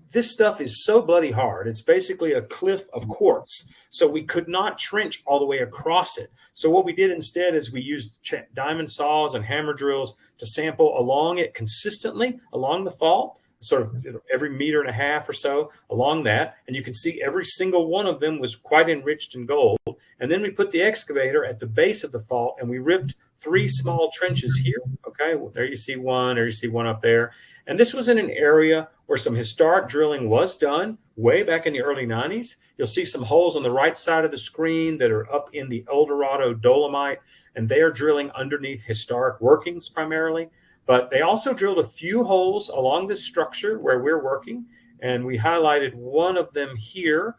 Speaker 2: This stuff is so bloody hard. It's basically a cliff of quartz. So we could not trench all the way across it. So what we did instead is we used diamond saws and hammer drills to sample along it consistently along the fault, sort of every meter and a half or so along that. And you can see every single one of them was quite enriched in gold. And then we put the excavator at the base of the fault, and we ripped 3 small trenches here. Okay, well, there you see one, there you see one up there. And this was in an area where some historic drilling was done way back in the early 90s. You'll see some holes on the right side of the screen that are up in the Eldorado Dolomite, and they are drilling underneath historic workings primarily. But they also drilled a few holes along this structure where we're working, and we highlighted one of them here,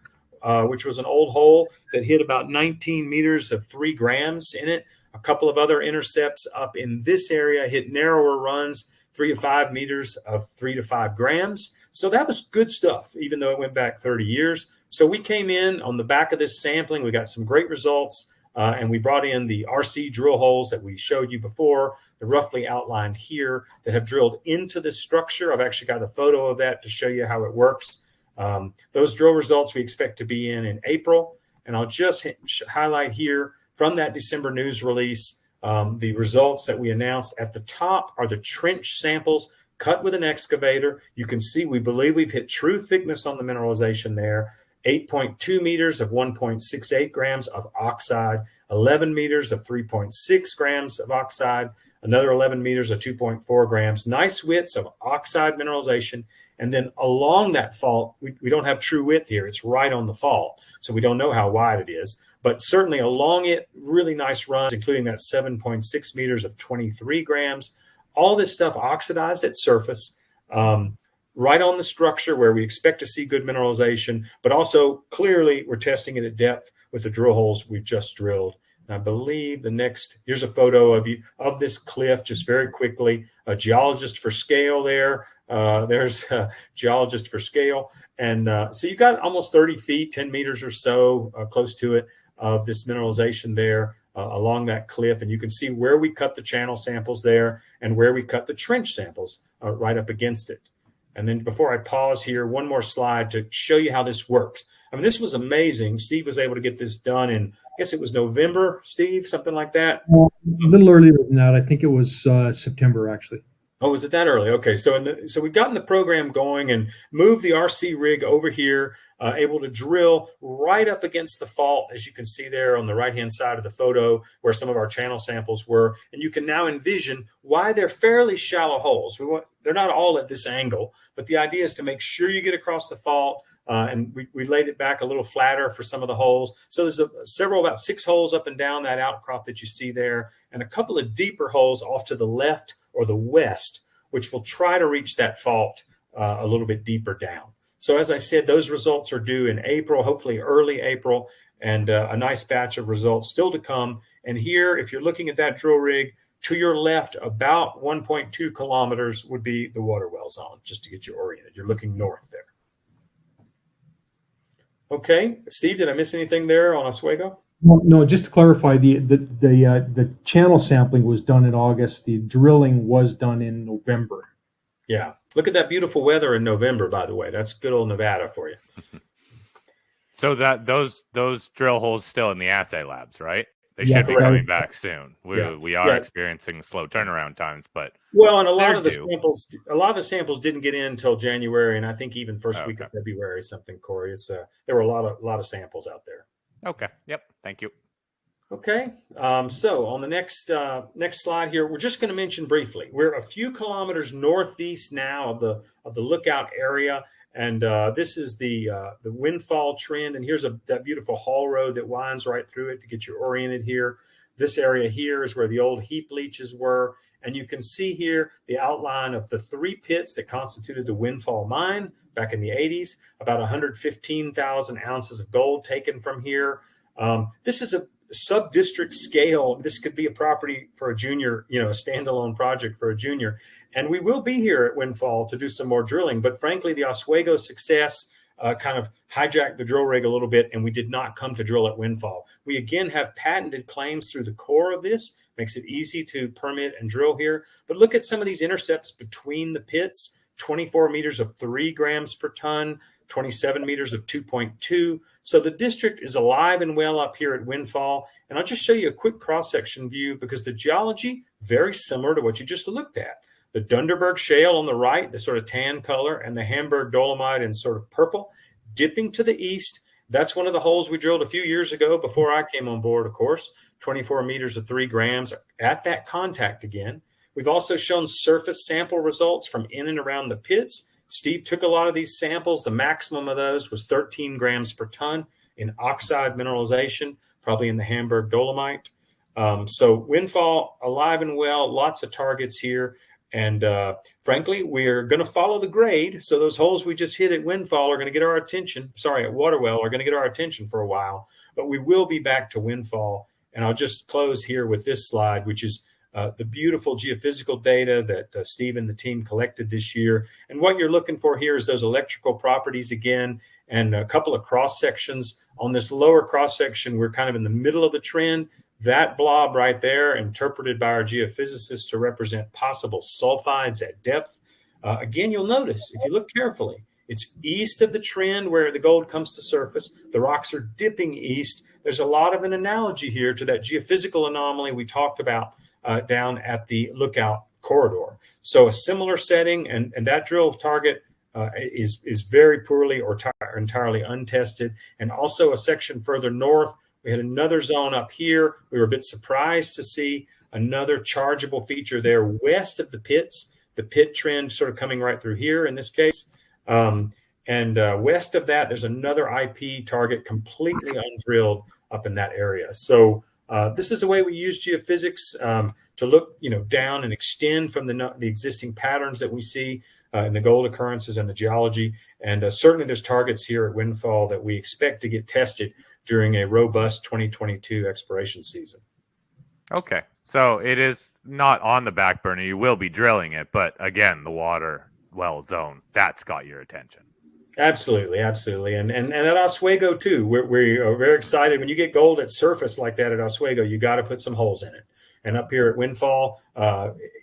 Speaker 2: which was an old hole that hit about 19 meters of 3 grams in it. A couple of other intercepts up in this area hit narrower runs, 3 to 5 meters of 3 to 5 grams. So that was good stuff, even though it went back 30 years. So we came in on the back of this sampling. We got some great results, and we brought in the RC drill holes that we showed you before. They're roughly outlined here that have drilled into this structure. I've actually got a photo of that to show you how it works. Those drill results we expect to be in April. And I'll just highlight here from that December news release, the results that we announced. At the top are the trench samples cut with an excavator. You can see we believe we've hit true thickness on the mineralization there. 8.2 meters of 1.68 grams of oxide, 11 meters of 3.6 grams of oxide, another 11 meters of 2.4 grams. Nice widths of oxide mineralization. And then along that fault, we don't have true width here. It's right on the fault, so we don't know how wide it is. But certainly along it, really nice runs, including that 7.6 meters of 23 grams. All this stuff oxidized at surface, right on the structure where we expect to see good mineralization, but also clearly we're testing it at depth with the drill holes we've just drilled. And I believe here's a photo of this cliff just very quickly. A geologist for scale there. There's a geologist for scale. And so you've got almost 30 feet, 10 meters or so, close to it, of this mineralization there along that cliff. And you can see where we cut the channel samples there and where we cut the trench samples right up against it. And then before I pause here, one more slide to show you how this works. I mean, this was amazing. Steve was able to get this done in, I guess it was November, Steve, something like that.
Speaker 3: Well, a little earlier than that. I think it was September, actually.
Speaker 2: Oh, was it that early? Okay, so we've gotten the program going and moved the RC rig over here, able to drill right up against the fault, as you can see there on the right-hand side of the photo where some of our channel samples were. And you can now envision why they're fairly shallow holes. They're not all at this angle, but the idea is to make sure you get across the fault. And we laid it back a little flatter for some of the holes. So there's about 6 holes up and down that outcrop that you see there, and a couple of deeper holes off to the left or the west, which will try to reach that fault a little bit deeper down. So as I said, those results are due in April, hopefully early April, and a nice batch of results still to come. And here, if you're looking at that drill rig, to your left, about 1.2 kilometers would be the water well zone, just to get you oriented. You're looking north there. Okay, Steve, did I miss anything there on Oswego?
Speaker 3: No, just to clarify, the channel sampling was done in August. The drilling was done in November.
Speaker 2: Yeah, look at that beautiful weather in November, by the way. That's good old Nevada for you.
Speaker 1: So that those drill holes still in the assay labs, right? They
Speaker 3: Yeah,
Speaker 1: should be
Speaker 3: correct.
Speaker 1: coming back soon. We are
Speaker 2: Yeah.
Speaker 1: experiencing slow turnaround times, but
Speaker 2: Well, and a lot
Speaker 1: they're
Speaker 2: of the
Speaker 1: due.
Speaker 2: samples didn't get in until January, and I think even first week of February, something, Corey. There were a lot of samples out there.
Speaker 1: Okay. Yep. Thank you.
Speaker 2: Okay, so on the next slide here, we're just going to mention briefly, we're a few kilometers northeast now of the lookout area, and this is the windfall trend. And here's that beautiful haul road that winds right through it to get you oriented here. This area here is where the old heap leaches were, and you can see here the outline of the 3 pits that constituted the Windfall Mine back in the 80s. About 115,000 ounces of gold taken from here. This is a sub-district scale. This could be a property for a junior, a standalone project for a junior. And we will be here at Windfall to do some more drilling. But frankly, the Oswego success kind of hijacked the drill rig a little bit, and we did not come to drill at Windfall. We again have patented claims through the core of this. Makes it easy to permit and drill here. But look at some of these intercepts between the pits. 24 meters of 3 grams per ton, 27 meters of 2.2. So the district is alive and well up here at Windfall. And I'll just show you a quick cross-section view because the geology, very similar to what you just looked at. The Dunderberg Shale on the right, the sort of tan color, and the Hamburg Dolomite in sort of purple, dipping to the east. That's one of the holes we drilled a few years ago before I came on board, of course. 24 meters of 3 grams at that contact again. We've also shown surface sample results from in and around the pits. Steve took a lot of these samples. The maximum of those was 13 grams per ton in oxide mineralization, probably in the Hamburg Dolomite. So Windfall, alive and well, lots of targets here. And frankly, we're going to follow the grade. So those holes we just hit at Windfall are going to get our attention. Sorry, at Waterwell are going to get our attention for a while. But we will be back to Windfall. And I'll just close here with this slide, which is the beautiful geophysical data that Steve and the team collected this year. And what you're looking for here is those electrical properties again, and a couple of cross sections. On this lower cross section, we're kind of in the middle of the trend. That blob right there, interpreted by our geophysicists to represent possible sulfides at depth. Again, you'll notice, if you look carefully, it's east of the trend where the gold comes to surface. The rocks are dipping east. There's a lot of an analogy here to that geophysical anomaly we talked about down at the lookout corridor. So a similar setting, and that drill target is very poorly or entirely untested. And also a section further north, we had another zone up here. We were a bit surprised to see another chargeable feature there west of the pits, the pit trend sort of coming right through here in this case. And west of that, there's another IP target completely undrilled up in that area. So this is the way we use geophysics to look, down and extend from the existing patterns that we see in the gold occurrences and the geology. And certainly there's targets here at Windfall that we expect to get tested during a robust 2022 exploration season.
Speaker 1: Okay. So it is not on the back burner. You will be drilling it, but again, the water well zone, that's got your attention.
Speaker 2: Absolutely, absolutely. And at Oswego too, we are very excited. When you get gold at surface like that at Oswego, you got to put some holes in it. And up here at Windfall,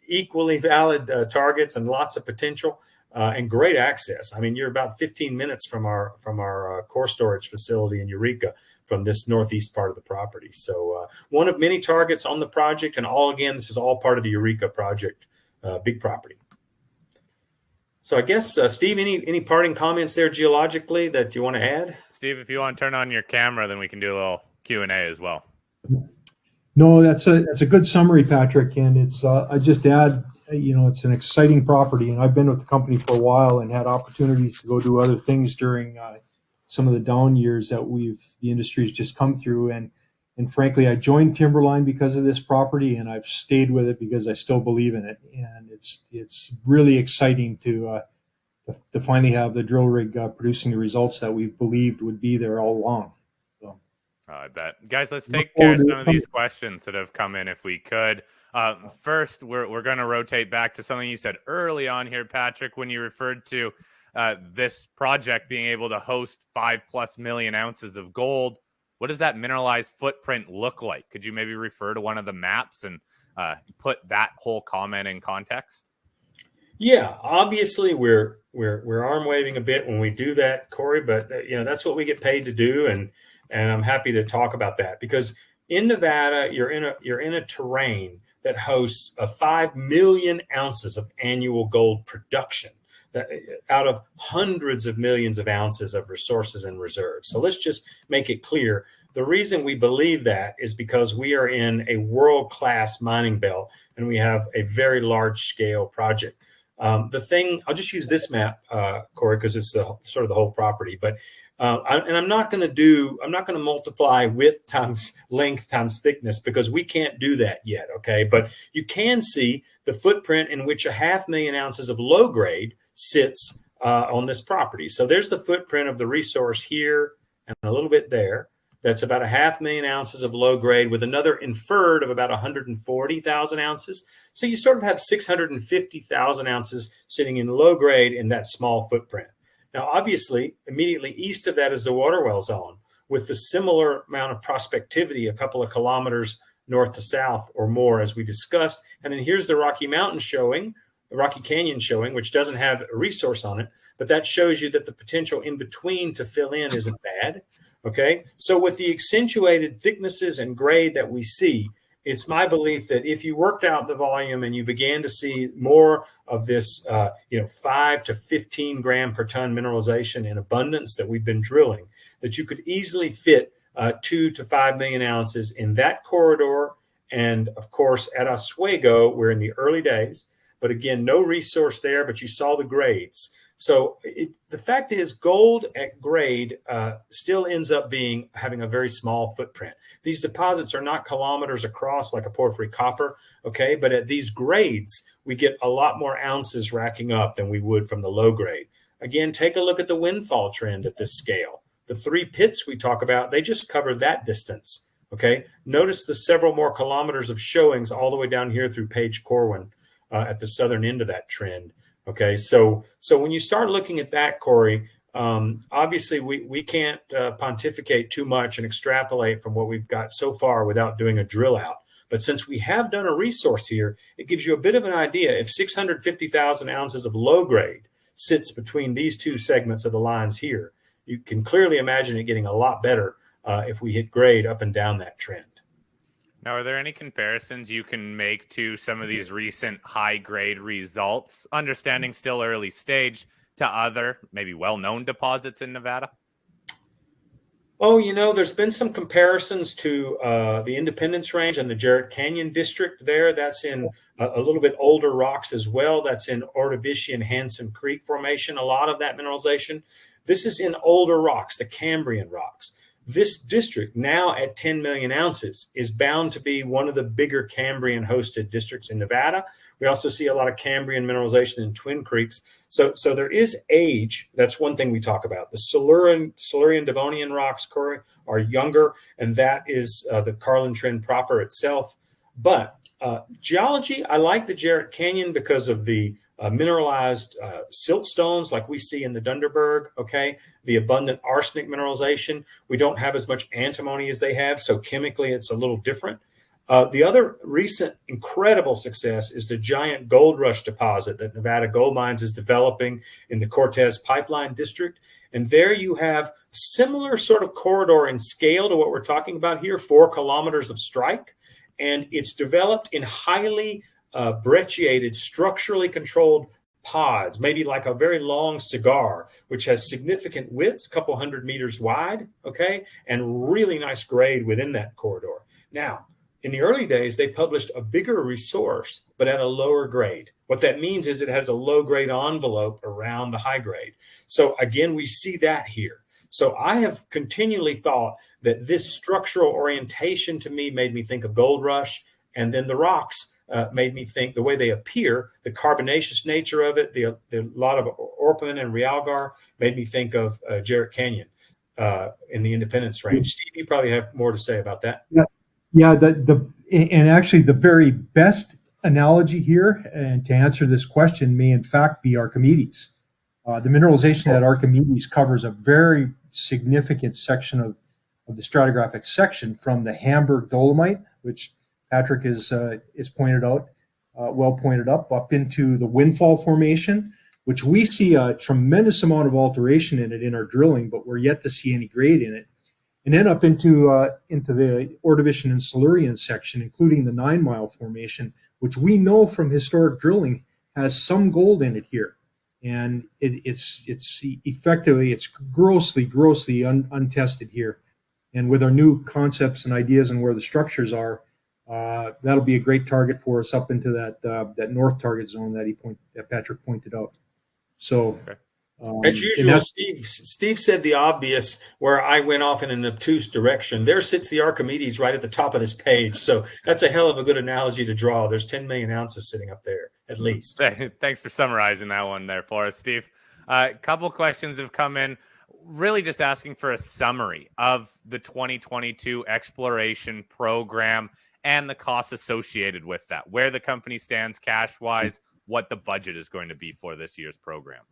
Speaker 2: equally valid targets and lots of potential and great access. I mean, you're about 15 minutes from our core storage facility in Eureka from this northeast part of the property. So one of many targets on the project, and this is all part of the Eureka project, big property. So I guess, Steve, any parting comments there geologically that you want to add?
Speaker 1: Steve, if you want to turn on your camera, then we can do a little Q&A as well.
Speaker 3: No, that's a good summary, Patrick. And it's I just add, it's an exciting property, and I've been with the company for a while and had opportunities to go do other things during some of the down years that the industry's just come through. And frankly, I joined Timberline because of this property, and I've stayed with it because I still believe in it. And it's really exciting to finally have the drill rig producing the results that we've believed would be there all along. So,
Speaker 1: I bet. Guys, let's take care of some of these questions that have come in if we could. First, we're going to rotate back to something you said early on here, Patrick, when you referred to this project being able to host 5+ million ounces of gold. What does that mineralized footprint look like? Could you maybe refer to one of the maps and put that whole comment in context?
Speaker 2: Yeah, obviously we're arm waving a bit when we do that, Corey, but that's what we get paid to do, and I'm happy to talk about that because in Nevada you're in a terrain that hosts 5 million ounces of annual gold production out of hundreds of millions of ounces of resources and reserves. So let's just make it clear. The reason we believe that is because we are in a world-class mining belt and we have a very large-scale project. I'll just use this map, Corey, because it's sort of the whole property. But I'm not going to multiply width times length times thickness because we can't do that yet. Okay, but you can see the footprint in which 500,000 ounces of low grade sits on this property. So there's the footprint of the resource here and a little bit there. That's about 500,000 ounces of low grade with another inferred of about 140,000 ounces. So you sort of have 650,000 ounces sitting in low grade in that small footprint. Now, obviously, immediately east of that is the water well zone with the similar amount of prospectivity, a couple of kilometers north to south or more, as we discussed. And then here's the Rocky Mountain showing, the Rocky Canyon showing, which doesn't have a resource on it, but that shows you that the potential in between to fill in isn't bad. Okay, so with the accentuated thicknesses and grade that we see, it's my belief that if you worked out the volume and you began to see more of this, 5 to 15 gram per ton mineralization in abundance that we've been drilling, that you could easily fit 2 to 5 million ounces in that corridor. And of course, at Oswego, we're in the early days, but again, no resource there, but you saw the grades. So the fact is gold at grade still ends up having a very small footprint. These deposits are not kilometers across like a porphyry copper, okay? But at these grades, we get a lot more ounces racking up than we would from the low grade. Again, take a look at the windfall trend at this scale. The 3 pits we talk about, they just cover that distance, okay? Notice the several more kilometers of showings all the way down here through Page Corwin at the southern end of that trend. Okay, so when you start looking at that, Corey, obviously we can't pontificate too much and extrapolate from what we've got so far without doing a drill out. But since we have done a resource here, it gives you a bit of an idea. If 650,000 ounces of low grade sits between these 2 segments of the lines here, you can clearly imagine it getting a lot better if we hit grade up and down that trend.
Speaker 1: Now, are there any comparisons you can make to some of these recent high-grade results, understanding still early stage, to other, maybe well-known deposits in Nevada?
Speaker 2: Oh, there's been some comparisons to the Independence Range and the Jarrett Canyon district there. That's in a little bit older rocks as well. That's in Ordovician Hanson Creek Formation, a lot of that mineralization. This is in older rocks, the Cambrian rocks. This district, now at 10 million ounces, is bound to be one of the bigger Cambrian-hosted districts in Nevada. We also see a lot of Cambrian mineralization in Twin Creeks. So there is age. That's one thing we talk about. The Silurian-Devonian rocks, Corey, are younger, and that is the Carlin Trend proper itself. But geology, I like the Jarrett Canyon because of the mineralized siltstones like we see in the Dunderberg, okay? The abundant arsenic mineralization. We don't have as much antimony as they have, so chemically it's a little different. The other recent incredible success is the giant gold rush deposit that Nevada Gold Mines is developing in the Cortez Pipeline District. And there you have similar sort of corridor in scale to what we're talking about here, 4 kilometers of strike. And it's developed in highly brecciated, structurally controlled pods, maybe like a very long cigar, which has significant widths, a couple hundred meters wide, okay, and really nice grade within that corridor. Now, in the early days, they published a bigger resource, but at a lower grade. What that means is it has a low grade envelope around the high grade. So again, we see that here. So I have continually thought that this structural orientation to me made me think of Gold Rush, and then the rocks made me think the way they appear, the carbonaceous nature of it, the lot of orpiment and realgar made me think of Jarrett Canyon in the Independence Range. Steve, you probably have more to say about that.
Speaker 3: Yeah. And actually the very best analogy here, and to answer this question, may in fact be Archimedes. The mineralization at Archimedes covers a very significant section of the stratigraphic section from the Hamburg dolomite, which Patrick is pointed out, well pointed up into the Windfall Formation, which we see a tremendous amount of alteration in it in our drilling, but we're yet to see any grade in it. And then up into the Ordovician and Silurian section, including the 9 Mile Formation, which we know from historic drilling has some gold in it here. And it's effectively, it's grossly untested here. And with our new concepts and ideas and where the structures are, that'll be a great target for us up into that north target zone that Patrick pointed out. So,
Speaker 2: as usual, Steve said the obvious, where I went off in an obtuse direction. There sits the Archimedes right at the top of this page. So that's a hell of a good analogy to draw. There's 10 million ounces sitting up there, at least.
Speaker 1: Thanks for summarizing that one there for us, Steve. A couple questions have come in, really just asking for a summary of the 2022 exploration program and the costs associated with that, where the company stands cash-wise, what the budget is going to be for this year's program.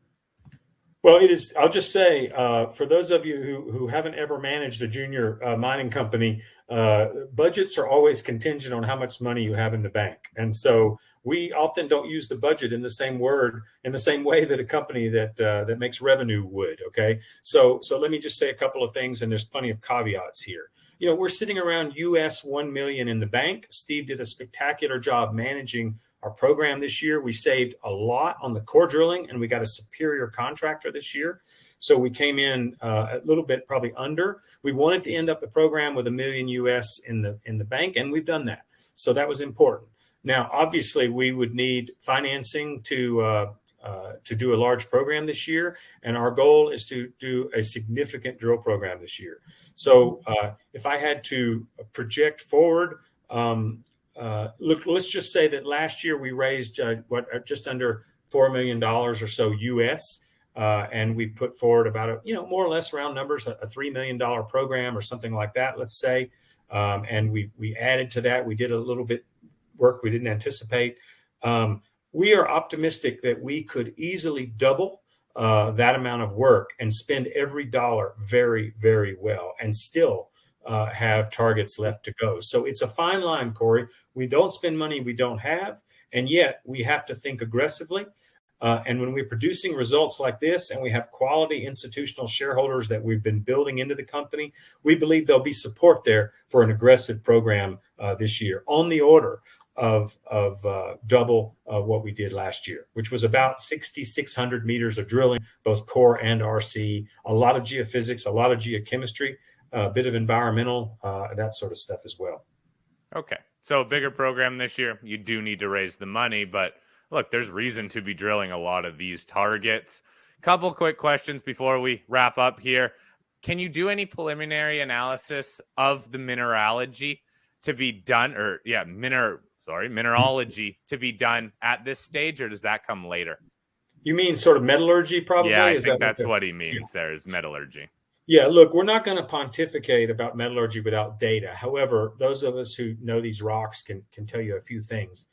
Speaker 2: Well, it is. I'll just say, for those of you who haven't ever managed a junior mining company, budgets are always contingent on how much money you have in the bank. And so we often don't use the budget in the same way that a company that makes revenue would. Okay. So let me just say a couple of things, and there's plenty of caveats here. You know, we're sitting around US 1 million in the bank. Steve did a spectacular job managing our program this year. We saved a lot on the core drilling, and we got a superior contractor this year. So we came in a little bit probably under. We wanted to end up the program with $1 million US in the bank, and we've done that. So that was important. Now, obviously, we would need financing to do a large program this year, and our goal is to do a significant drill program this year. So if I had to project forward, look, let's just say that last year we raised just under $4 million or so US, and we put forward about more or less round numbers, a $3 million program or something like that, let's say. And we added to that. We did a little bit work we didn't anticipate. We are optimistic that we could easily double that amount of work and spend every dollar very, very well and still have targets left to go. So it's a fine line, Corey. We don't spend money we don't have, and yet we have to think aggressively. And when we're producing results like this and we have quality institutional shareholders that we've been building into the company, we believe there'll be support there for an aggressive program this year on the order of double what we did last year, which was about 6,600 meters of drilling, both core and RC, a lot of geophysics, a lot of geochemistry, a bit of environmental, that sort of stuff as well.
Speaker 1: Okay. So a bigger program this year. You do need to raise the money, but look, there's reason to be drilling a lot of these targets. Couple quick questions before we wrap up here. Can you do any preliminary analysis of the mineralogy to be done, or mineralogy to be done at this stage, or does that come later?
Speaker 2: You mean sort of metallurgy, probably?
Speaker 1: Yeah, I think that's what he means. There is metallurgy.
Speaker 2: Yeah, look, we're not going to pontificate about metallurgy without data. However, those of us who know these rocks can tell you a few things.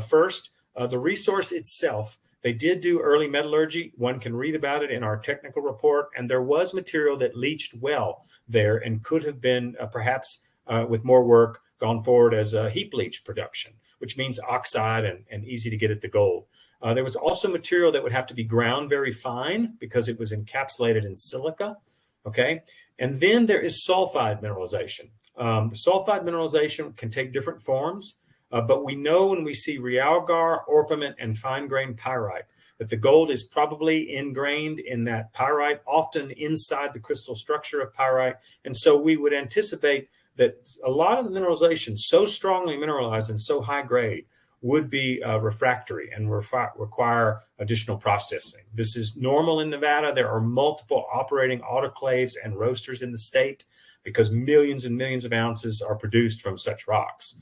Speaker 2: First, the resource itself, they did do early metallurgy. One can read about it in our technical report, and there was material that leached well there and could have been perhaps with more work gone forward as a heap leach production, which means oxide and easy to get at the gold. There was also material that would have to be ground very fine because it was encapsulated in silica. Okay. And then there is sulfide mineralization. The sulfide mineralization can take different forms. But we know when we see realgar, orpiment, and fine-grained pyrite that the gold is probably ingrained in that pyrite, often inside the crystal structure of pyrite. And so we would anticipate that a lot of the mineralization, so strongly mineralized and so high grade, would be refractory and require additional processing. This is normal in Nevada. There are multiple operating autoclaves and roasters in the state because millions and millions of ounces are produced from such rocks.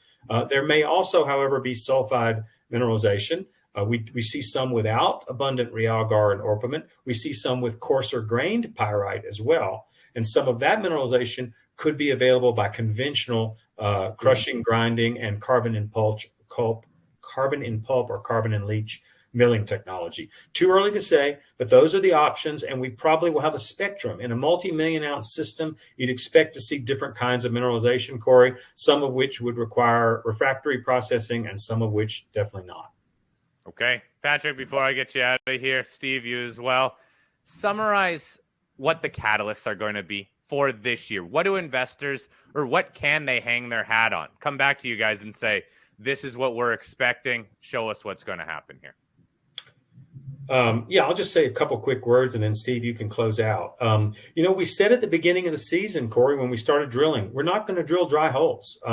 Speaker 2: There may also, however, be sulfide mineralization. We see some without abundant realgar and orpiment. We see some with coarser grained pyrite as well. And some of that mineralization could be available by conventional crushing, grinding, and carbon in pulp or carbon in leach milling technology. Too early to say, but those are the options, and we probably will have a spectrum. In a multi-million ounce system, you'd expect to see different kinds of mineralization, Corey, some of which would require refractory processing and some of which definitely not.
Speaker 1: Okay. Patrick, before I get you out of here, Steve, you as well, summarize what the catalysts are going to be for this year. What do investors, or what can they hang their hat on? Come back to you guys and say, this is what we're expecting. Show us what's going to happen here.
Speaker 2: Yeah, I'll just say a couple quick words, and then Steve, you can close out. We said at the beginning of the season, Corey, when we started drilling, we're not going to drill dry holes.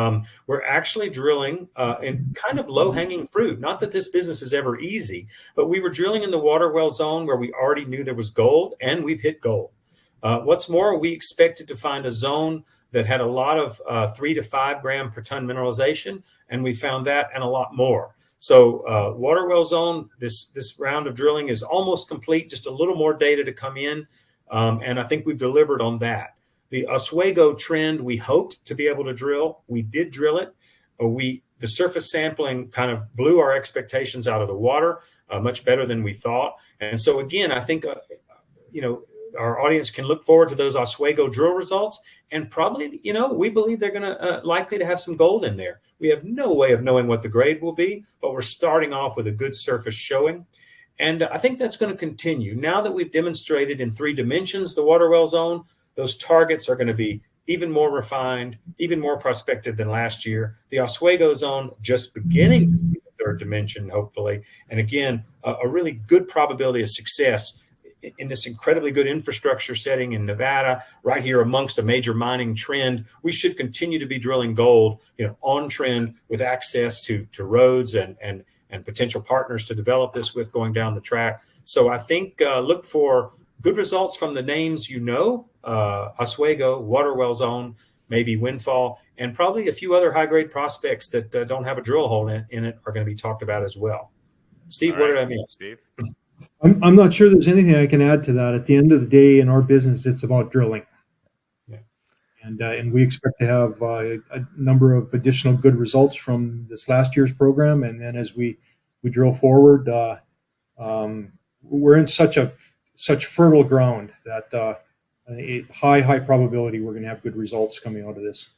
Speaker 2: We're actually drilling in kind of low-hanging fruit. Not that this business is ever easy, but we were drilling in the water well zone where we already knew there was gold, and we've hit gold. What's more, we expected to find a zone that had a lot of 3 to 5 gram per ton mineralization, and we found that and a lot more. So water well zone, this round of drilling is almost complete, just a little more data to come in, and I think we've delivered on that. The Oswego trend, we hoped to be able to drill. We did drill it. The surface sampling kind of blew our expectations out of the water, much better than we thought. And so again, I think, our audience can look forward to those Oswego drill results, and probably, we believe they're going to likely to have some gold in there. We have no way of knowing what the grade will be, but we're starting off with a good surface showing. And I think that's going to continue. Now that we've demonstrated in 3 dimensions the water well zone, those targets are going to be even more refined, even more prospective than last year. The Oswego zone just beginning to see the 3rd dimension, hopefully. And again, a really good probability of success in this incredibly good infrastructure setting in Nevada, right here amongst a major mining trend. We should continue to be drilling gold, on trend, with access to roads and potential partners to develop this with going down the track. So I think look for good results from the names Oswego, water well zone, maybe Windfall, and probably a few other high-grade prospects that don't have a drill hole in it are going to be talked about as well. Steve, what did I miss?
Speaker 1: Steve?
Speaker 3: I'm not sure there's anything I can add to that. At the end of the day, in our business, it's about drilling.
Speaker 2: Yeah.
Speaker 3: And we expect to have a number of additional good results from this last year's program. And then as we drill forward, we're in such fertile ground that a high probability we're going to have good results coming out of this.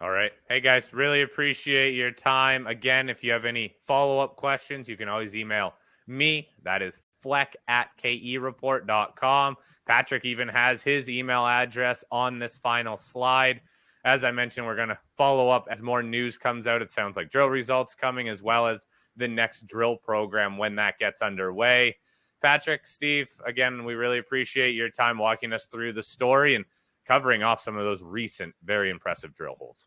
Speaker 1: All right. Hey, guys, really appreciate your time. Again, if you have any follow-up questions, you can always email me. That is fleck@kereport.com. Patrick even has his email address on this final slide. As I mentioned, we're going to follow up as more news comes out. It sounds like drill results coming, as well as the next drill program when that gets underway. Patrick, Steve, again, we really appreciate your time walking us through the story and covering off some of those recent, very impressive drill holes.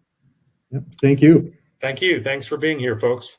Speaker 3: Yep. Thank you.
Speaker 2: Thank you. Thanks for being here, folks.